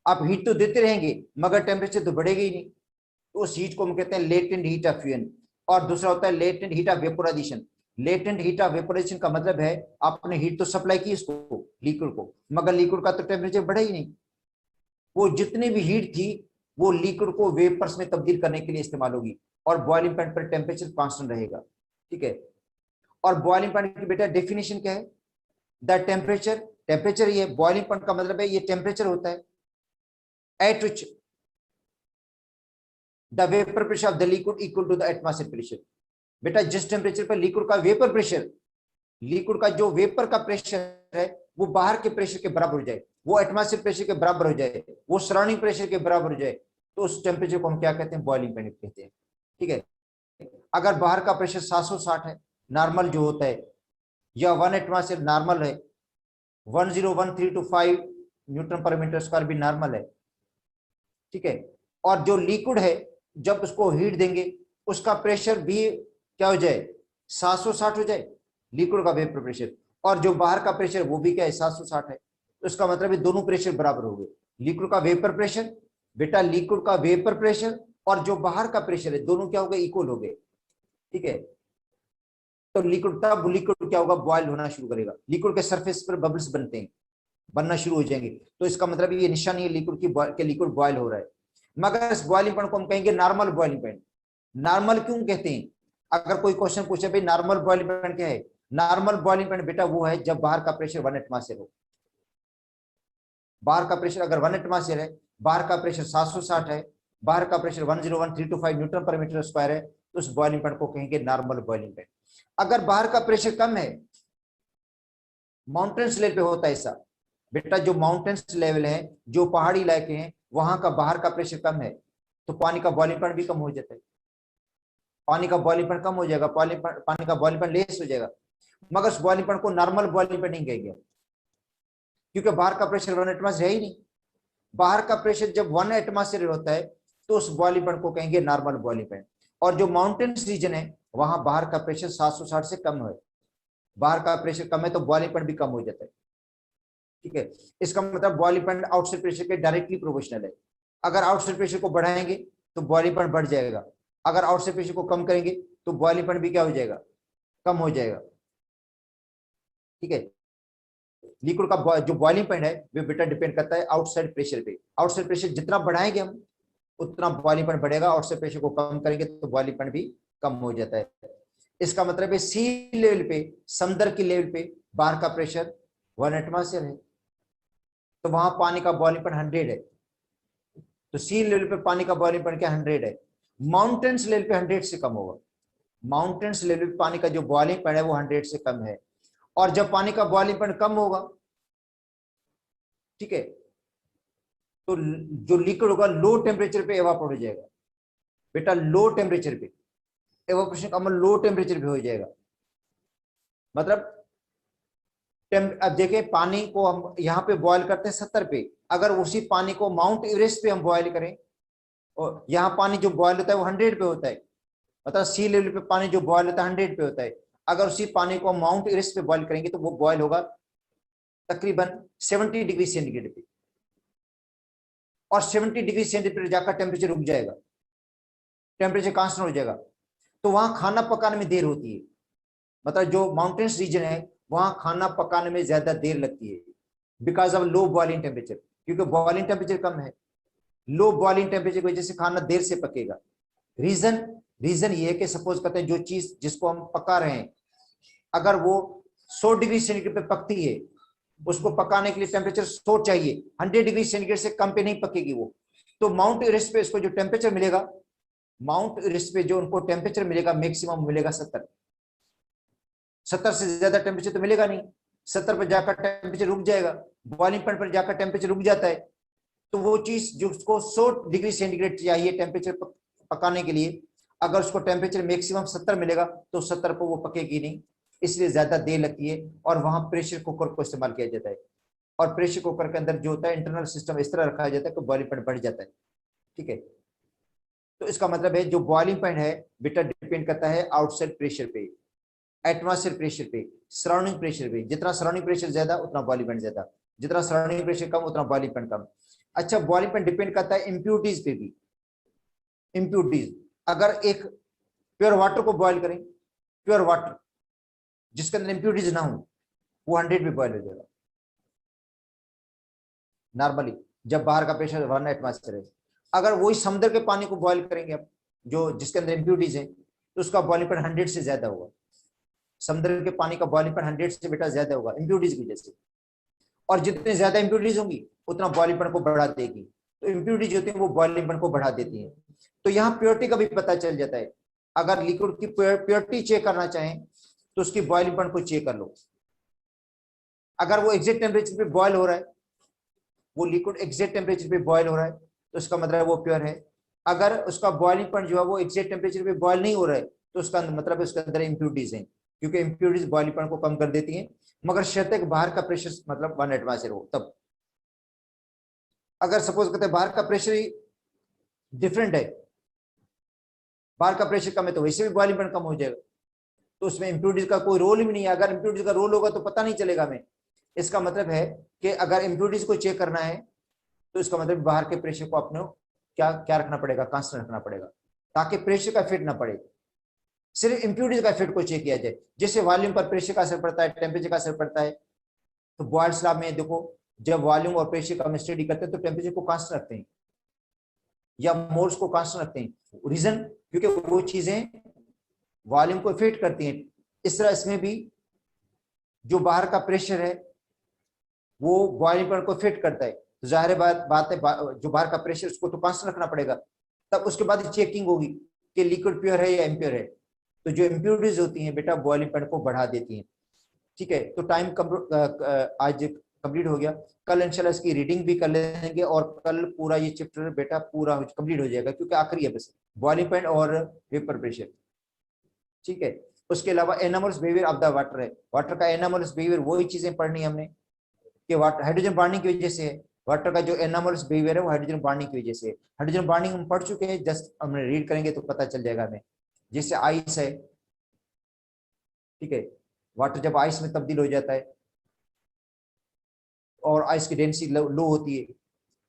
आप हीट तो देते रहेंगे मगर टेम्परेचर तो बढ़ेगा ही नहीं, तो उस हीट को हम कहते हैं लेटेंट हीट ऑफ फ्यूजन। और दूसरा होता है latent heat of vaporisation. Latent heat of vaporisation का मतलब है आपने हीट तो सप्लाई की इसको लिक्विड को, मगर लिक्विड का तो टेम्परेचर बढ़ा ही नहीं, वो जितनी भी हीट थी वो लिक्विड को वेपर्स में तब्दील करने के लिए इस्तेमाल होगी, और बॉइलिंग पॉइंट पर टेम्परेचर कांस्टेंट रहेगा। ठीक है, और बॉइलिंग पॉइंट की बेटा डेफिनेशन क्या है, द टेम्परेचर, टेम्परेचर ये बॉइलिंग पॉइंट का मतलब है ये टेम्परेचर होता है at which the vapour pressure of the liquid equal to the atmospheric pressure. बेटा जिस टेम्परेचर पर लिक्विड का वेपर प्रेशर, लिक्विड का जो वेपर का प्रेशर है वो बाहर के प्रेशर के बराबर हो जाए, वो एटमॉस्फेरिक प्रेशर के बराबर हो जाए, वो सराउंडिंग प्रेशर के बराबर हो जाए, तो उस टेम्परेचर को हम क्या कहते हैं, बॉइलिंग पॉइंट कहते हैं। ठीक है, अगर बाहर का प्रेशर 760 है नॉर्मल जो होता है, या 1 एटमॉस्फेयर नॉर्मल है, 101325 न्यूटन पर मीटर स्क्वायर भी नॉर्मल है। ठीक है, और जो लिक्विड है जब उसको हीट देंगे उसका प्रेशर भी क्या हो जाए, 760 हो जाए लिक्विड का वेपर प्रेशर, और जो बाहर का प्रेशर वो भी क्या है, 760 है। तो इसका मतलब है दोनों प्रेशर बराबर हो गए, लिक्विड का वेपर प्रेशर, बेटा लिक्विड का वेपर प्रेशर और जो बाहर का प्रेशर है दोनों क्या हो गए, इक्वल हो गए। ठीक है, तो लिक्विड, तब लिक्विड क्या होगा, बॉयल होना शुरू करेगा, लिक्विड के सरफेस पर बबल्स बनते हैं, बनना शुरू हो जाएंगे, तो इसका मतलब ये निशानी है लिक्विड की लिक्विड बॉयल हो रहा है। मगर इस बॉइलिंग पॉइंट को हम कहेंगे नॉर्मल बॉइलिंग पॉइंट। नॉर्मल क्यों कहते हैं, अगर कोई क्वेश्चन पूछे भाई नॉर्मल बॉइलिंग पॉइंट क्या है, नॉर्मल बॉइलिंग पॉइंट बेटा वो है जब बाहर का प्रेशर 1 एटमॉस्फेयर हो, बाहर का प्रेशर अगर 1 एटमॉस्फेयर है, बाहर का प्रेशर 760 है, बाहर का प्रेशर 101325 न्यूटन पर मीटर स्क्वायर है, तो उस बॉइलिंग पॉइंट को कहेंगे नॉर्मल बॉइलिंग पॉइंट। अगर बाहर का प्रेशर कम है, माउंटेन्स लेवल पे होता है ऐसा बेटा, जो माउंटेन्स लेवल है, जो पहाड़ी इलाके हैं वहां का बाहर का प्रेशर कम है, तो पानी का बॉइलिंग पॉइंट भी कम हो जाता है, पानी का बॉइलिंग पॉइंट कम हो जाएगा, पानी का बॉइलिंग पॉइंट लेस हो जाएगा। मगर उस बॉइलिंग पॉइंट को नॉर्मल बॉइलिंग पॉइंट नहीं कहेंगे, क्योंकि बाहर का प्रेशर 1 एटमॉस्फेयर है ही नहीं। बाहर का प्रेशर जब 1 एटमॉस्फेयर होता है तो उस बॉइलिंग पॉइंट को कहेंगे नॉर्मल बॉइलिंग पॉइंट। और जो माउंटेन्स रीजन है वहां बाहर का प्रेशर 760 से कम है, बाहर का प्रेशर कम है तो बॉइलिंग पॉइंट भी कम हो जाता है। ठीक है, इसका मतलब बॉइलिंग पॉइंट आउटसाइड प्रेशर के डायरेक्टली प्रोपोर्शनल है। अगर आउटसाइड प्रेशर को बढ़ाएंगे तो बॉइलिंग पॉइंट बढ़ जाएगा, अगर आउटसाइड प्रेशर को कम करेंगे तो बॉइलिंग पॉइंट भी क्या हो जाएगा, कम हो जाएगा। ठीक है, लिक्विड का जो बॉइलिंग पॉइंट है वो बेटा डिपेंड करता है आउटसाइड प्रेशर पे। आउटसाइड प्रेशर जितना बढ़ाएंगे हम उतना बॉइलिंग पॉइंट बढ़ेगा, आउटसाइड प्रेशर को कम करेंगे तो बॉइलिंग पॉइंट भी कम हो जाता है। इसका मतलब है सी लेवल पे, समुद्र की लेवल पे बाहर का प्रेशर 1 एटमॉस्फेयर है, तो वहां पानी का बॉइलिंग पॉइंट 100 है, तो सी लेवल पे पानी का बॉइलिंग पॉइंट क्या 100 है। माउंटेन्स लेवल पे 100 से कम होगा, माउंटेन्स लेवल पे पानी का जो बॉइलिंग पॉइंट है वो 100 से कम है। और जब पानी का बॉइलिंग पॉइंट कम होगा, ठीक है, तो जो लिक्विड होगा लो टेम्परेचर पे एवापोरेट हो जाएगा। बेटा लो टेम्परेचर पे एवापोरेशन का मतलब लो टेम्परेचर पे हो जाएगा। मतलब अब देखें, पानी को हम यहाँ पे बॉयल करते हैं 70 पे, अगर उसी पानी को माउंट एवरेस्ट पे हम बॉयल करें, और यहाँ पानी जो बॉयल होता है वो 100 पे होता है, मतलब सी लेवल पे पानी जो बॉयल होता है 100 पे होता है, अगर उसी पानी को माउंट एवरेस्ट पे बॉयल करेंगे तो वो बॉयल होगा तकरीबन 70 डिग्री सेंटीग्रेड पे, और 70 डिग्री सेंटीग्रेड जाकर टेम्परेचर रुक जाएगा, टेम्परेचर कांस्टेंट हो जाएगा, तो वहां खाना पकाने में देर होती है। मतलब जो माउंटेन्स रीजन है वहां खाना पकाने में ज्यादा देर लगती है, because of low boiling temperature, क्योंकि बॉइलिंग टेम्परेचर कम है, लो बॉइलिंग टेम्परेचर की वजह से खाना देर से पकेगा। रीजन ये है कि सपोज करते हैं जो चीज जिसको हम पका रहे हैं, अगर वो 100 डिग्री सेंटीग्रेड पे पकती है, उसको पकाने के लिए टेम्परेचर 100 चाहिए, 100 डिग्री सेंटीग्रेड से कम पे नहीं पकेगी वो, तो माउंट एवरेस्ट पे इसको जो टेम्परेचर मिलेगा, माउंट एवरेस्ट पे जो उनको टेम्परेचर मिलेगा मैक्सिमम मिलेगा 70 से ज्यादा टेम्परेचर तो मिलेगा नहीं, 70 पर जाकर टेम्परेचर रुक जाएगा, बॉइलिंग पॉइंट पर जाकर टेम्परेचर रुक जाता है, तो वो चीज जो उसको 100 डिग्री सेंटीग्रेड चाहिए टेम्परेचर पकाने के लिए, अगर उसको टेम्परेचर मैक्सिमम 70 मिलेगा तो 70 पर वो पकेगी नहीं, इसलिए ज्यादा देर लगती है, और वहां प्रेशर कुकर को इस्तेमाल किया जाता है। और प्रेशर कुकर के अंदर जो होता है इंटरनल सिस्टम इस तरह रखा जाता है कि बॉइलिंग पॉइंट बढ़ जाता है। ठीक है, तो इसका मतलब है जो बॉइलिंग पॉइंट है बेटा डिपेंड करता है आउटसाइड प्रेशर पे, एटमॉस्फेयर प्रेशर पे, सराउंडिंग प्रेशर पे। जितना सराउंडिंग प्रेशर ज्यादा उतना बॉइलिंग पॉइंट ज्यादा, जितना सराउंडिंग प्रेशर कम उतना बॉइलिंग पॉइंट कम। अच्छा, बॉइलिंग पॉइंट डिपेंड करता है इम्प्यूरिटीज पे भी। इम्प्यूरिटीज, अगर एक प्योर वाटर को बॉइल करें, प्योर वाटर जिसके अंदर इम्प्यूरिटीज ना हो, वो 100 पे बॉइल हो जाएगा नॉर्मली, जब बाहर का प्रेशर 1 एटमॉस्फेयर है। अगर वही समुद्र के पानी को बॉइल करेंगे आप, जो जिसके अंदर इम्प्यूरिटीज है, तो उसका बॉइलिंग पॉइंट 100 से ज्यादा होगा। समुद्र के पानी का बॉइलिंग पॉइंट 100 से बेटा ज्यादा होगा इम्प्यूरिटीज की वजह से, और जितने ज्यादा इम्प्यूरिटीज होंगी उतना बॉइलिंग पॉइंट को बढ़ा देगी, तो इम्प्यूरिटीज होती है वो बॉइलिंग पॉइंट को बढ़ा देती है। तो यहाँ प्योरिटी का भी पता चल जाता है, अगर लिक्विड की प्योरिटी चेक करना चाहें तो उसकी बॉइलिंग पॉइंट को चेक कर लो। अगर वो एग्जैक्ट टेम्परेचर पे बॉयल हो रहा है, वो लिक्विड एग्जैक्ट टेम्परेचर पे बॉयल हो रहा है, तो उसका मतलब वो प्योर है। अगर उसका बॉइलिंग पॉइंट जो है वो एग्जैक्ट टेम्परेचर पे बॉयल नहीं हो रहा है, तो उसका मतलब उसके अंदर इम्प्यूरिटीज हैं, क्योंकि इम्प्यूरिटीज बॉइलिंग पॉइंट को कम कर देती हैं, मगर शर्त है कि बाहर का प्रेशर मतलब 1 एटमॉस्फेयर हो तब। अगर सपोज करते हैं बाहर का प्रेशर ही डिफरेंट है, बाहर का प्रेशर कम है, तो वैसे भी बॉइलिंग पॉइंट कम हो जाएगा, तो उसमें इम्प्यूरिटीज का कोई रोल भी नहीं है। अगर इम्प्यूरिटीज का रोल होगा तो पता नहीं चलेगा हमें। इसका मतलब है कि अगर इम्प्यूरिटीज को चेक करना है तो इसका मतलब बाहर के प्रेशर को अपने क्या क्या रखना पड़ेगा, कांस्टेंट रखना पड़ेगा, ताकि प्रेशर का इफेक्ट ना पड़े, सिर्फ इम्प्यूरिटीज का इफेक्ट को चेक किया जाए। जैसे वॉल्यूम पर प्रेशर का असर पड़ता है, टेम्परेचर का असर पड़ता है, तो बॉयल्स स्लैब में देखो, जब वॉल्यूम और प्रेशर का हम स्टडी करते हैं तो टेम्परेचर को कांस्टेंट रखते हैं या मोल्स को कांस्टेंट रखते हैं। रीजन, क्योंकि वो चीजें वॉल्यूम को इफेक्ट करती हैं। इस तरह इसमें भी जो बाहर का प्रेशर है वो बॉइलिंग पॉइंट को इफेक्ट करता है, तो जाहिर बात है जो बाहर का प्रेशर उसको तो कांस्टेंट रखना पड़ेगा, तब उसके बाद चेकिंग होगी कि लिक्विड प्योर है या इम्प्योर है। तो जो इम्प्योरिटीज होती हैं बेटा बॉइलिंग पॉइंट को बढ़ा देती हैं। ठीक है, तो टाइम आज कंप्लीट हो गया, कल इंशाल्लाह इसकी रीडिंग भी कर लेंगे, और कल पूरा ये चैप्टर बेटा पूरा कंप्लीट हो जाएगा, क्योंकि आखिरी है बस बॉइलिंग पॉइंट और वेपर प्रेशर। ठीक है, उसके अलावा anomalous behaviour of the water है, वाटर का एनामोलस बिहेवियर, वही चीजें पढ़नी हमने कि वाटर हाइड्रोजन बॉन्डिंग की वजह से वाटर का जो एनामोलस बिहेवियर है वो हाइड्रोजन बॉन्डिंग की वजह से। हाइड्रोजन बॉन्डिंग हम पढ़ चुके हैं, जस्ट हम रीड करेंगे तो पता चल जाएगा हमें। जैसे आइस है, ठीक है, वाटर जब आइस में तब्दील हो जाता है और आइस की डेंसिटी लो होती है,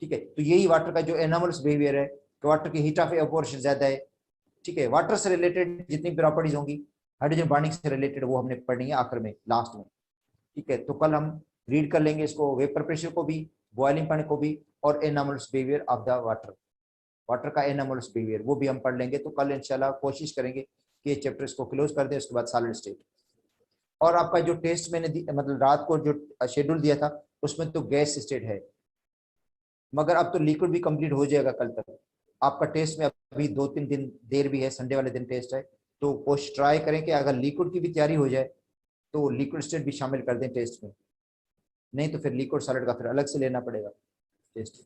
ठीक है, तो यही वाटर का जो एनामोलस बिहेवियर है कि वाटर की हीट ऑफ इवेपोरेशन ज्यादा है, ठीक है। वाटर से रिलेटेड जितनी प्रॉपर्टीज होंगी हाइड्रोजन बॉन्डिंग से रिलेटेड वो हमने पढ़नी है आखिर में, लास्ट में, ठीक है। तो कल हम रीड कर लेंगे इसको, वेपर प्रेशर को भी, बॉइलिंग पानी को भी, और anomalous behaviour of the water, water का एनामोलस बिहेवियर वो भी हम पढ़ लेंगे। तो कल इंशाल्लाह कोशिश करेंगे कि ये चैप्टर इसको क्लोज कर दें, उसके बाद सॉलिड स्टेट। और आपका जो टेस्ट मैंने मतलब रात को जो शेड्यूल दिया था उसमें तो गैस स्टेट है, मगर अब तो लिक्विड भी कंप्लीट हो जाएगा कल तक। आपका टेस्ट में अभी 2-3 दिन देर भी है, संडे वाले दिन टेस्ट है, तो कोशिश ट्राई करें कि अगर लिक्विड की भी तैयारी हो जाए तो लिक्विड स्टेट भी शामिल कर दें टेस्ट में, नहीं तो फिर लिक्विड सॉलिड का फिर अलग से लेना पड़ेगा टेस्ट।